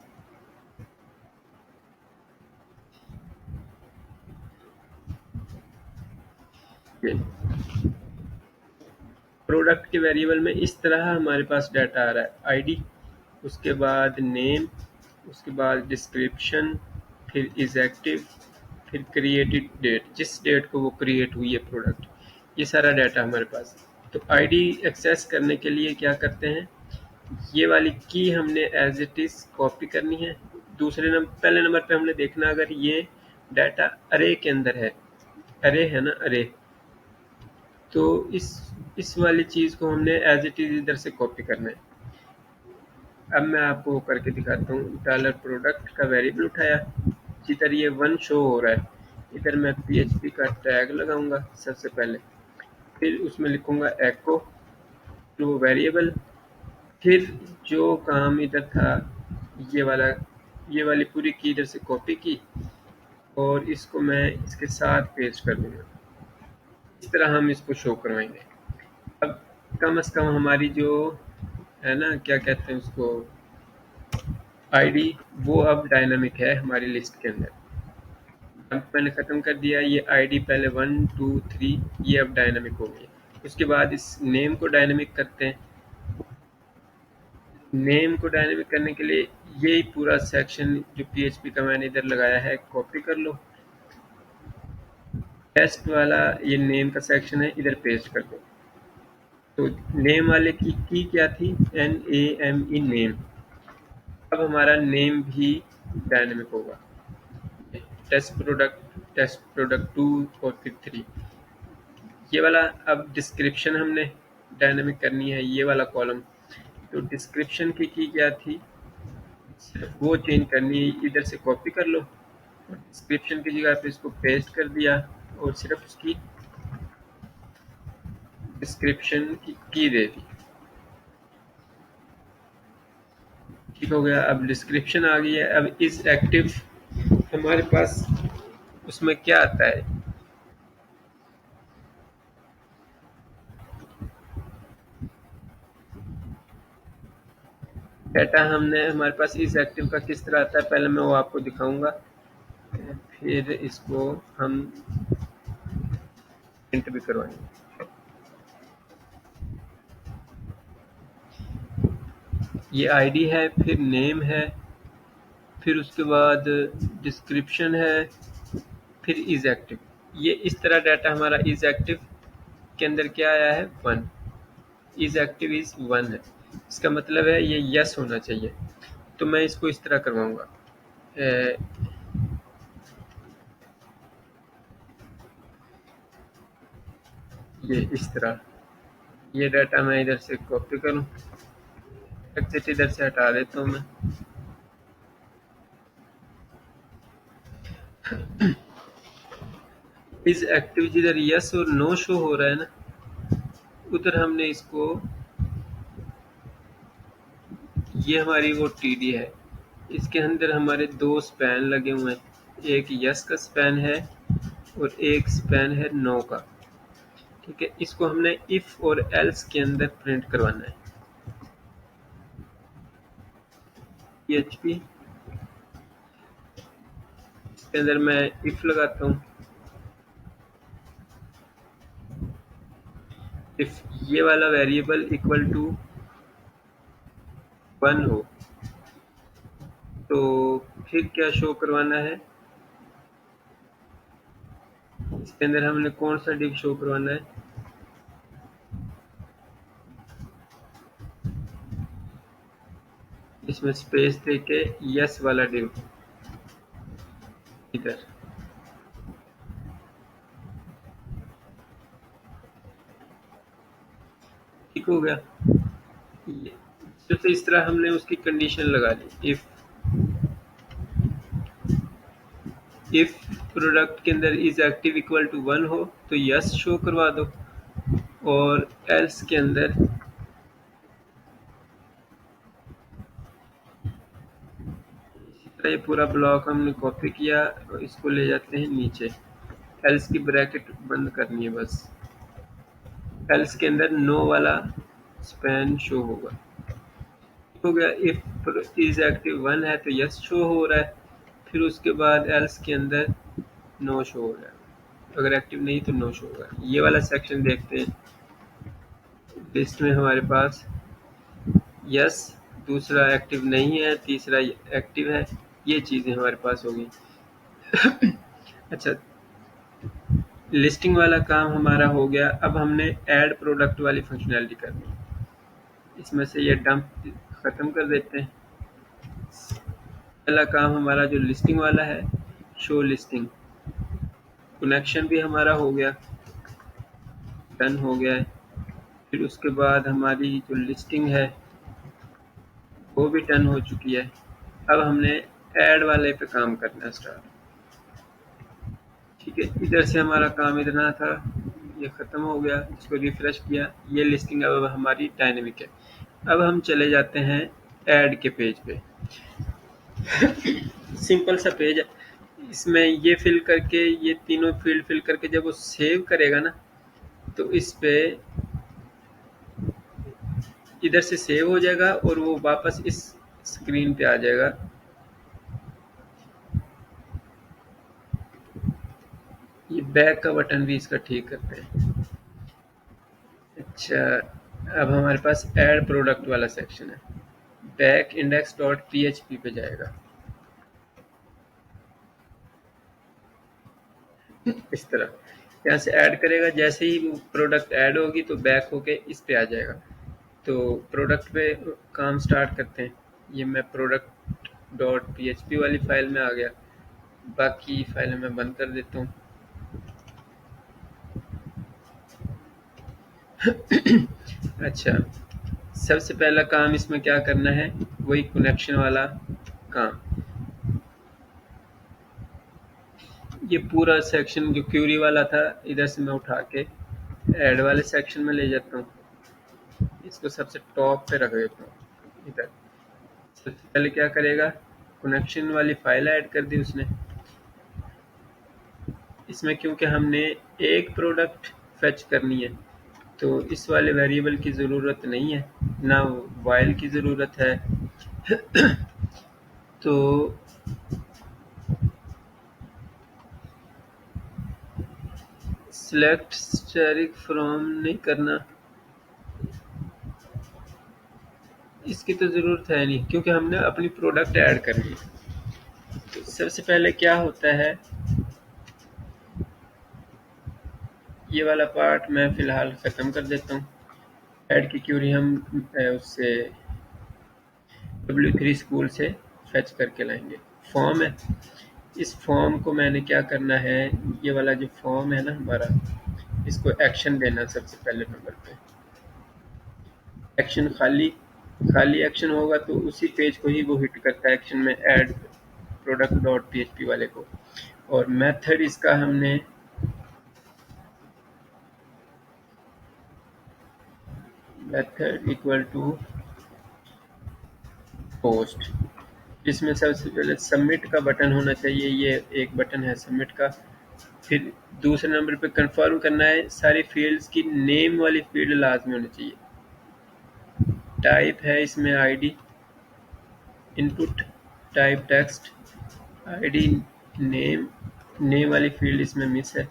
ये प्रोडक्ट के वेरिएबल में इस तरह हमारे पास डाटा आ रहा है, आईडी, उसके बाद नेम, उसके बाद डिस्क्रिप्शन, फिर इज एक्टिव, फिर क्रिएटेड डेट, जिस डेट को वो क्रिएट हुई है प्रोडक्ट, ये सारा डाटा हमारे पास। तो आईडी एक्सेस करने के लिए क्या करते हैं, ये वाली की हमने एज इट इज़ कॉपी करनी है। दूसरे नंबर, पहले नंबर पे हमने देखना अगर ये डाटा अरे के अंदर है, अरे है ना अरे, तो इस वाली चीज़ को हमने एज इट इज़ इधर से कॉपी करना है। अब मैं आपको वो करके दिखाता हूँ। डॉलर प्रोडक्ट का वेरिएबल उठाया, जिधर ये 1 शो हो रहा है इधर मैं पीएचपी का टैग लगाऊंगा सबसे पहले, फिर उसमें लिखूंगा एको टू वेरिएबल। फिर जो काम इधर था ये वाला, ये वाली पूरी की इधर से कॉपी की और इसको मैं इसके साथ पेस्ट कर दूंगा। इस तरह हम इसको शो करवाएंगे। अब कम से कम हमारी जो है ना, क्या कहते हैं उसको, आईडी, वो अब डायनामिक है हमारी लिस्ट के अंदर। अब मैंने ख़त्म कर दिया ये आईडी, पहले 1 2 3, ये अब डायनामिक हो गई। उसके बाद इस नेम को डायनामिक करते हैं। नेम को डायनेमिक करने के लिए यही पूरा सेक्शन जो पीएचपी का मैंने इधर लगाया है कॉपी कर लो, टेस्ट वाला ये नेम का सेक्शन है, इधर पेस्ट कर दो। तो नेम वाले की क्या थी, NAME नेम। अब हमारा नेम भी डायनेमिक होगा, टेस्ट प्रोडक्ट 2 और फिर 3। ये वाला अब डिस्क्रिप्शन हमने डायनेमिक करनी है, ये वाला कॉलम। तो डिस्क्रिप्शन की क्या थी, सिर्फ वो चेंज करनी है, इधर से कॉपी कर लो और डिस्क्रिप्शन की जगह पे इसको पेस्ट कर दिया और सिर्फ उसकी डिस्क्रिप्शन की दे दी। ठीक हो गया। अब डिस्क्रिप्शन आ गई है। अब इस एक्टिव हमारे पास उसमें क्या आता है, डाटा हमने हमारे पास इस एक्टिव का किस तरह आता है, पहले मैं वो आपको दिखाऊंगा, फिर इसको हम प्रिंट भी करवाएंगे। ये आईडी है, फिर नेम है, फिर उसके बाद डिस्क्रिप्शन है, फिर इज एक्टिव। ये इस तरह डाटा हमारा इज एक्टिव के अंदर क्या आया है, 1। इज एक्टिव इज 1 है, इसका मतलब है ये यस होना चाहिए। तो मैं इसको इस तरह करवाऊंगा, ये इस तरह। ये डाटा मैं इधर से कॉपी करूं, एग्जिट इधर से हटा देता हूं मैं। इज एक्टिव जिधर यस और नो शो हो रहा है ना, उधर हमने इसको, ये हमारी वो टीडी है, इसके अंदर हमारे 2 स्पैन लगे हुए हैं, एक यस का स्पैन है और एक स्पैन है नो का। ठीक है, इसको हमने इफ और एल्स के अंदर प्रिंट करवाना है। PHP इसके अंदर मैं इफ लगाता हूँ, इफ ये वाला वेरिएबल इक्वल टू 1 हो तो फिर क्या शो करवाना है, इसके अंदर हमने कौन सा डिव शो करवाना है, इसमें स्पेस देके यस वाला डिव इधर। ठीक हो गया। तो इस तरह हमने उसकी कंडीशन लगा ली, इफ प्रोडक्ट के अंदर इज एक्टिव इक्वल टू 1 हो तो यस शो करवा दो, और एल्स के अंदर इसी तरह ये पूरा ब्लॉक हमने कॉपी किया और इसको ले जाते हैं नीचे। एल्स की ब्रैकेट बंद करनी है बस, एल्स के अंदर नो वाला स्पैन शो होगा। हो गया, इफ इज एक्टिव 1 है तो यस शो हो रहा है, फिर उसके बाद एल्स के अंदर नो शो हो रहा है, अगर एक्टिव नहीं तो नो शो होगा। ये वाला सेक्शन देखते हैं, लिस्ट में हमारे पास यस, दूसरा एक्टिव नहीं है, तीसरा एक्टिव है, ये चीज़ें हमारे पास होगी। अच्छा, लिस्टिंग वाला काम हमारा हो गया। अब हमने ऐड प्रोडक्ट वाली फंक्शनैलिटी करनी है, इसमें से ये डंप ख़त्म कर देते हैं। पहला काम हमारा जो लिस्टिंग वाला है, शो लिस्टिंग, कनेक्शन भी हमारा हो गया, डन हो गया है। फिर उसके बाद हमारी जो लिस्टिंग है वो भी डन हो चुकी है। अब हमने ऐड वाले पे काम करना स्टार्ट। ठीक है, इधर से हमारा काम इतना था, ये ख़त्म हो गया, इसको रिफ्रेश किया, ये लिस्टिंग अब हमारी डायनेमिक है। अब हम चले जाते हैं ऐड के पेज पे। सिंपल सा पेज है, इसमें ये फिल करके, ये तीनों फील्ड फिल करके जब वो सेव करेगा ना, तो इस पे इधर से सेव हो जाएगा और वो वापस इस स्क्रीन पे आ जाएगा। ये बैक का बटन भी इसका ठीक करते हैं। अच्छा, अब हमारे पास ऐड प्रोडक्ट वाला सेक्शन है, बैक इंडेक्स डॉट पीएचपी पे जाएगा इस तरह। यहाँ से ऐड करेगा, जैसे ही वो प्रोडक्ट ऐड होगी तो बैक होके इस पे आ जाएगा। तो प्रोडक्ट पे काम स्टार्ट करते हैं। ये मैं प्रोडक्ट डॉट पीएचपी वाली फाइल में आ गया, बाकी फाइलें मैं बंद कर देता हूँ। अच्छा, सबसे पहला काम इसमें क्या करना है, वही कनेक्शन वाला काम। ये पूरा सेक्शन जो क्यूरी वाला था, इधर से मैं उठा के ऐड वाले सेक्शन में ले जाता हूँ। इसको सबसे टॉप पे रख देता हूँ इधर। सबसे पहले क्या करेगा, कनेक्शन वाली फाइल ऐड कर दी उसने। इसमें क्योंकि हमने एक प्रोडक्ट फेच करनी है, तो इस वाले वेरिएबल की ज़रूरत नहीं है, ना वाइल की ज़रूरत है। तो सिलेक्ट स्टैटिक फ्रॉम नहीं करना, इसकी तो ज़रूरत है नहीं, क्योंकि हमने अपनी प्रोडक्ट ऐड करनी है। तो सबसे पहले क्या होता है, ये वाला पार्ट मैं फ़िलहाल ख़त्म कर देता हूँ। ऐड की क्यूरी हम उससे W3 स्कूल से फेच करके लाएंगे। फॉर्म है, इस फॉर्म को मैंने क्या करना है, ये वाला जो फॉर्म है ना हमारा, इसको एक्शन देना सबसे पहले नंबर पे। एक्शन खाली खाली एक्शन होगा तो उसी पेज को ही वो हिट करता है एक्शन में, ऐड प्रोडक्ट डॉट पीएचपी वाले को। और मेथड इसका हमने मेथड इक्वल टू पोस्ट। इसमें सबसे पहले सबमिट का बटन होना चाहिए, ये एक बटन है सबमिट का। फिर दूसरे नंबर पे कंफर्म करना है, सारी फील्ड्स की नेम वाली फील्ड लाजमी होनी चाहिए। टाइप है इसमें ID, input type text, ID name, name वाली फील्ड इसमें मिस है।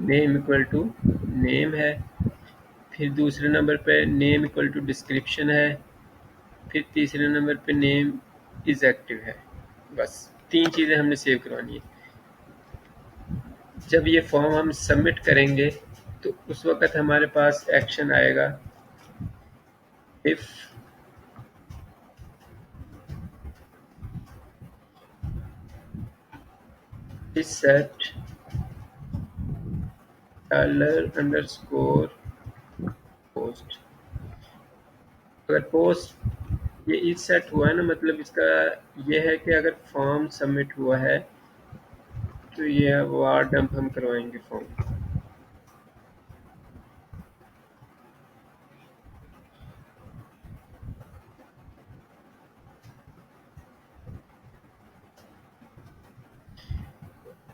नेम इक्वल टू नेम है। फिर दूसरे नंबर पे नेम इक्वल टू डिस्क्रिप्शन है। फिर तीसरे नंबर पे नेम इज एक्टिव है। बस 3 चीज़ें हमने सेव करवानी है। जब ये फॉर्म हम सबमिट करेंगे तो उस वक्त हमारे पास एक्शन आएगा, इफ इज सेट $_ पोस्ट। अगर पोस्ट ये इज सेट हुआ है ना, मतलब इसका ये है कि अगर फॉर्म सबमिट हुआ है तो ये वार डंप हम करवाएंगे फॉर्म।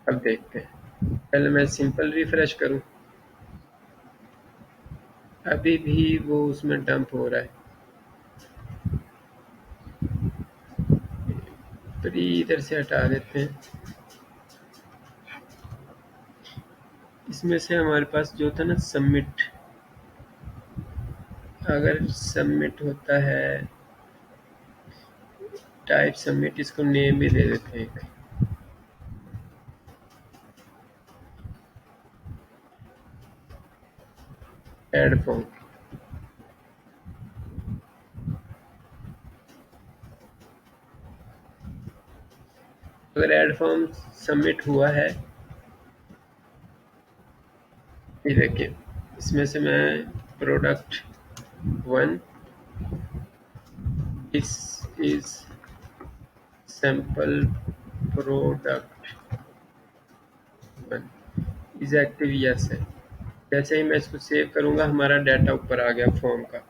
अब देखते हैं, पहले मैं सिंपल रिफ्रेश करूं, अभी भी वो उसमें डंप हो रहा है। तो इधर से हटा देते हैं। इसमें से हमारे पास जो था ना सबमिट, अगर सबमिट होता है टाइप सबमिट, इसको नेम भी दे देते हैं, ऐड फॉर्म। अगर ऐड फॉर्म सबमिट हुआ है, ये देखिए इसमें से मैं product 1 this is sample product 1 is active yes है। जैसे ही मैं इसको सेव करूंगा हमारा डाटा ऊपर आ गया फॉर्म का।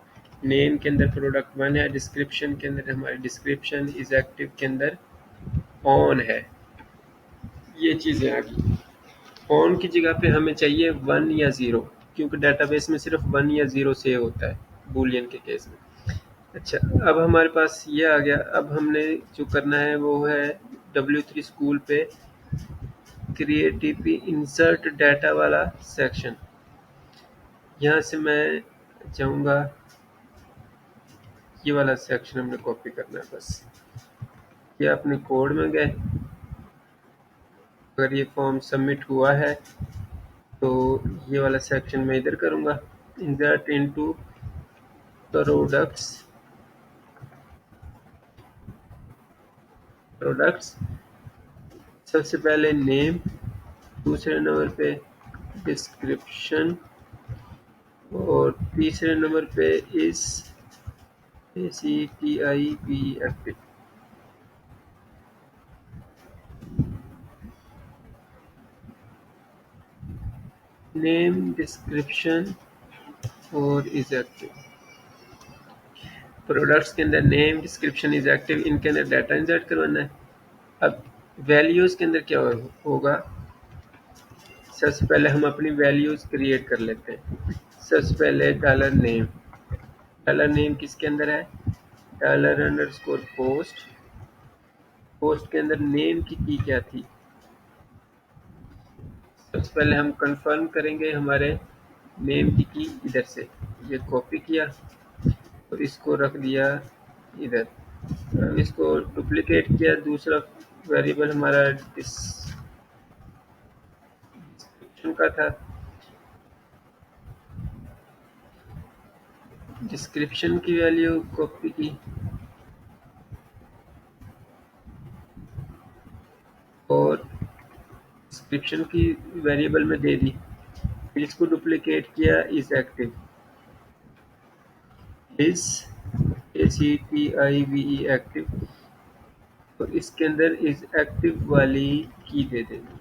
नेम के अंदर प्रोडक्ट 1 है, डिस्क्रिप्शन के अंदर हमारी डिस्क्रिप्शन, इज एक्टिव के अंदर ऑन है। ये चीज़ें आ गई। ऑन की जगह पे हमें चाहिए 1 या 0, क्योंकि डाटाबेस में सिर्फ 1 या 0 सेव होता है बूलियन के केस में। अच्छा, अब हमारे पास ये आ गया। अब हमने जो करना है वो है W3 स्कूल पे क्रिएट डीपी इंसर्ट डाटा वाला सेक्शन, यहाँ से मैं जाऊँगा, ये वाला सेक्शन हमने कॉपी करना है बस। ये अपने कोड में गए, अगर ये फॉर्म सबमिट हुआ है तो ये वाला सेक्शन मैं इधर करूँगा, इंसर्ट इनटू प्रोडक्ट्स। सबसे पहले नेम, दूसरे नंबर पे डिस्क्रिप्शन, और तीसरे नंबर पे इस ACTIV एक्टिव। नेम, डिस्क्रिप्शन और इज एक्टिव। प्रोडक्ट्स के अंदर नेम, डिस्क्रिप्शन, इज एक्टिव, इनके अंदर डाटा इंसर्ट करवाना है। अब वैल्यूज़ के अंदर क्या होगा, सबसे पहले हम अपनी वैल्यूज़ क्रिएट कर लेते हैं। सबसे पहले डॉलर नेम, डॉलर नेम किसके अंदर है, डॉलर अंडरस्कोर पोस्ट, पोस्ट के अंदर नेम की क्या थी। सबसे पहले हम कंफर्म करेंगे हमारे नेम की इधर से, ये कॉपी किया और इसको रख दिया इधर, इसको डुप्लीकेट किया, दूसरा वेरिएबल हमारा डिस्क्रिप्शन का था, डिस्क्रिप्शन की वैल्यू कॉपी की और डिस्क्रिप्शन की वेरिएबल में दे दी, फिर इसको डुप्लीकेट किया, is active, is ACTIVE active, तो इसके अंदर इज एक्टिव वाली की दे देंगे।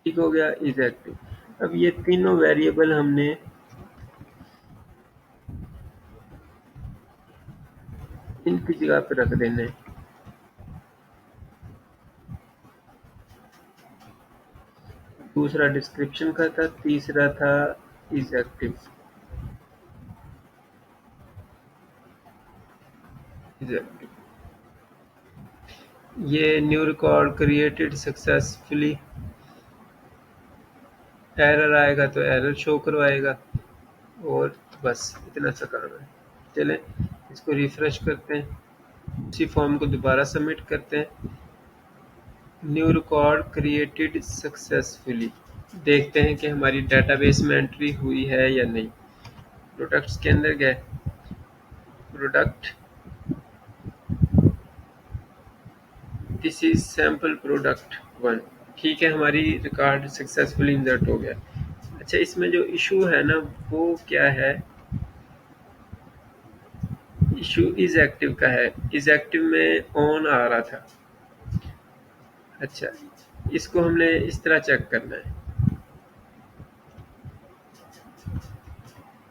ठीक हो गया, इज एक्टिव। अब ये तीनों वेरिएबल हमने इनकी जगह पे रख देने हैं। दूसरा डिस्क्रिप्शन का था, तीसरा था इज एक्टिव, इज एक्टिव। ये new record created successfully, error आएगा तो एरर शो करवाएगा, और बस इतना सा काम है। चलें इसको रिफ्रेश करते हैं, उसी फॉर्म को दोबारा सबमिट करते हैं। न्यू रिकॉर्ड क्रिएटेड सक्सेसफुली, देखते हैं कि हमारी डेटाबेस में एंट्री हुई है या नहीं। प्रोडक्ट्स के अंदर गए, product, this is sample product 1, ठीक है, हमारी रिकॉर्ड सक्सेसफुली इंसर्ट हो गया। अच्छा, इसमें जो इशू है ना वो क्या है, इशू इज एक्टिव का है, इज एक्टिव में ऑन आ रहा था। अच्छा, इसको हमने इस तरह चेक करना है,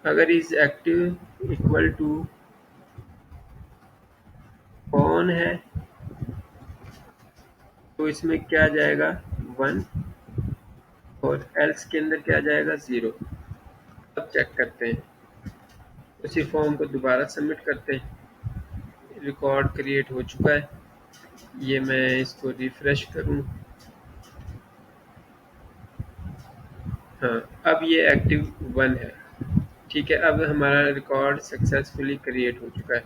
अगर is active equal to on है तो इसमें क्या जाएगा 1, और एल्स के अंदर क्या जाएगा 0। अब चेक करते हैं, उसी फॉर्म को दोबारा सबमिट करते हैं। रिकॉर्ड क्रिएट हो चुका है, ये मैं इसको रिफ्रेश करूं, हाँ अब ये एक्टिव 1 है। ठीक है, अब हमारा रिकॉर्ड सक्सेसफुली क्रिएट हो चुका है।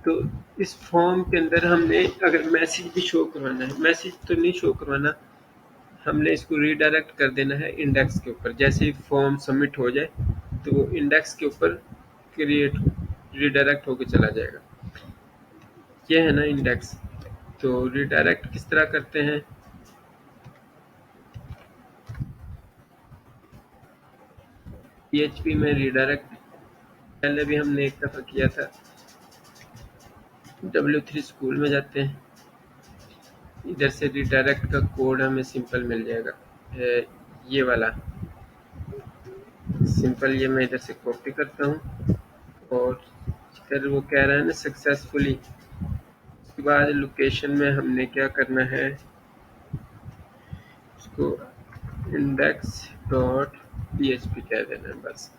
तो इस फॉर्म के अंदर हमने अगर मैसेज भी शो करवाना है, मैसेज तो नहीं शो करवाना, हमने इसको रीडायरेक्ट कर देना है इंडेक्स के ऊपर। जैसे ही फॉर्म सबमिट हो जाए तो वो इंडेक्स के ऊपर क्रिएट रीडायरेक्ट होकर चला जाएगा। ये है ना इंडेक्स, तो रीडायरेक्ट किस तरह करते हैं, PHP में रीडायरेक्ट पहले भी हमने एक दफ़ा किया था। W3 स्कूल में जाते हैं, इधर से रीडायरेक्ट का कोड हमें सिंपल मिल जाएगा, ये वाला सिंपल, ये मैं इधर से कॉपी करता हूँ, और इधर वो कह रहा है ना सक्सेसफुली, उसके बाद लोकेशन में हमने क्या करना है, उसको index.php कह देना है बस।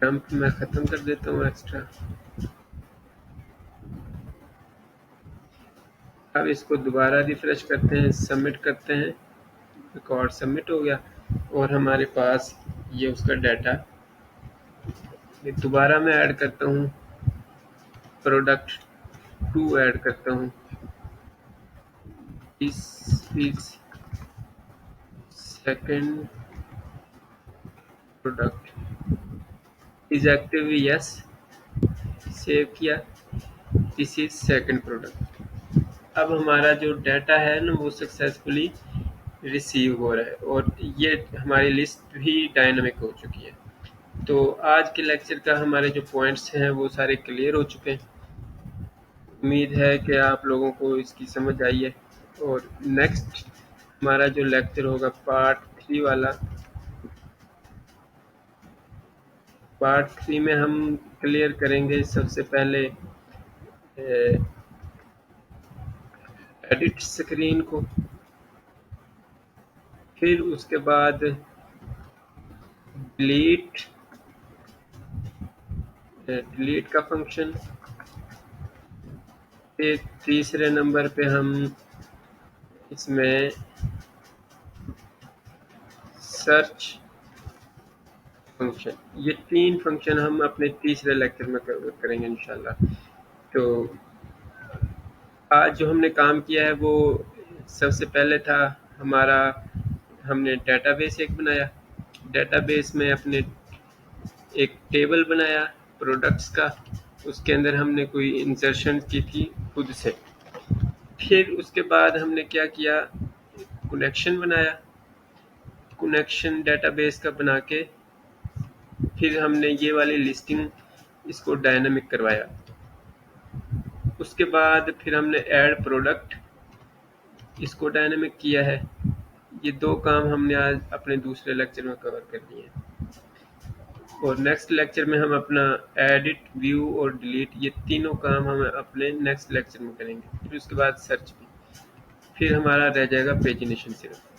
डंप मैं ख़त्म कर देता हूँ एक्स्ट्रा, अब इसको दोबारा रिफ्रेश करते हैं, सबमिट करते हैं, रिकॉर्ड सबमिट हो गया और हमारे पास ये उसका डाटा। दोबारा मैं ऐड करता हूँ, प्रोडक्ट 2 ऐड करता हूँ। This is second product, is active, yes, save किया, दिस इज सेकंड प्रोडक्ट। अब हमारा जो डाटा है ना वो सक्सेसफुली रिसीव हो रहा है और ये हमारी लिस्ट भी डायनामिक हो चुकी है। तो आज के लेक्चर का हमारे जो पॉइंट्स हैं वो सारे क्लियर हो चुके हैं। उम्मीद है कि आप लोगों को इसकी समझ आई है और नेक्स्ट हमारा जो लेक्चर होगा पार्ट 3 वाला, पार्ट 3 में हम क्लियर करेंगे सबसे पहले एडिट स्क्रीन को, फिर उसके बाद डिलीट का फंक्शन, फिर तीसरे नंबर पे हम इसमें सर्च फंक्शन। ये 3 फंक्शन हम अपने तीसरे लेक्चर में करेंगे इंशाल्लाह। तो आज जो हमने काम किया है वो सबसे पहले था हमारा, हमने डेटाबेस एक बनाया, डेटाबेस में अपने एक टेबल बनाया प्रोडक्ट्स का, उसके अंदर हमने कोई इंसर्शन की थी खुद से। फिर उसके बाद हमने क्या किया, कनेक्शन बनाया, कनेक्शन डेटाबेस का बना के फिर हमने ये वाली लिस्टिंग इसको डायनामिक करवाया। उसके बाद फिर हमने ऐड प्रोडक्ट, इसको डायनामिक किया है। ये 2 काम हमने आज अपने दूसरे लेक्चर में कवर कर लिए हैं और नेक्स्ट लेक्चर में हम अपना एडिट, व्यू और डिलीट, ये तीनों काम हम अपने नेक्स्ट लेक्चर में करेंगे। फिर उसके बाद सर्च भी, फिर हमारा रह जाएगा पेजिनेशन सिर्फ।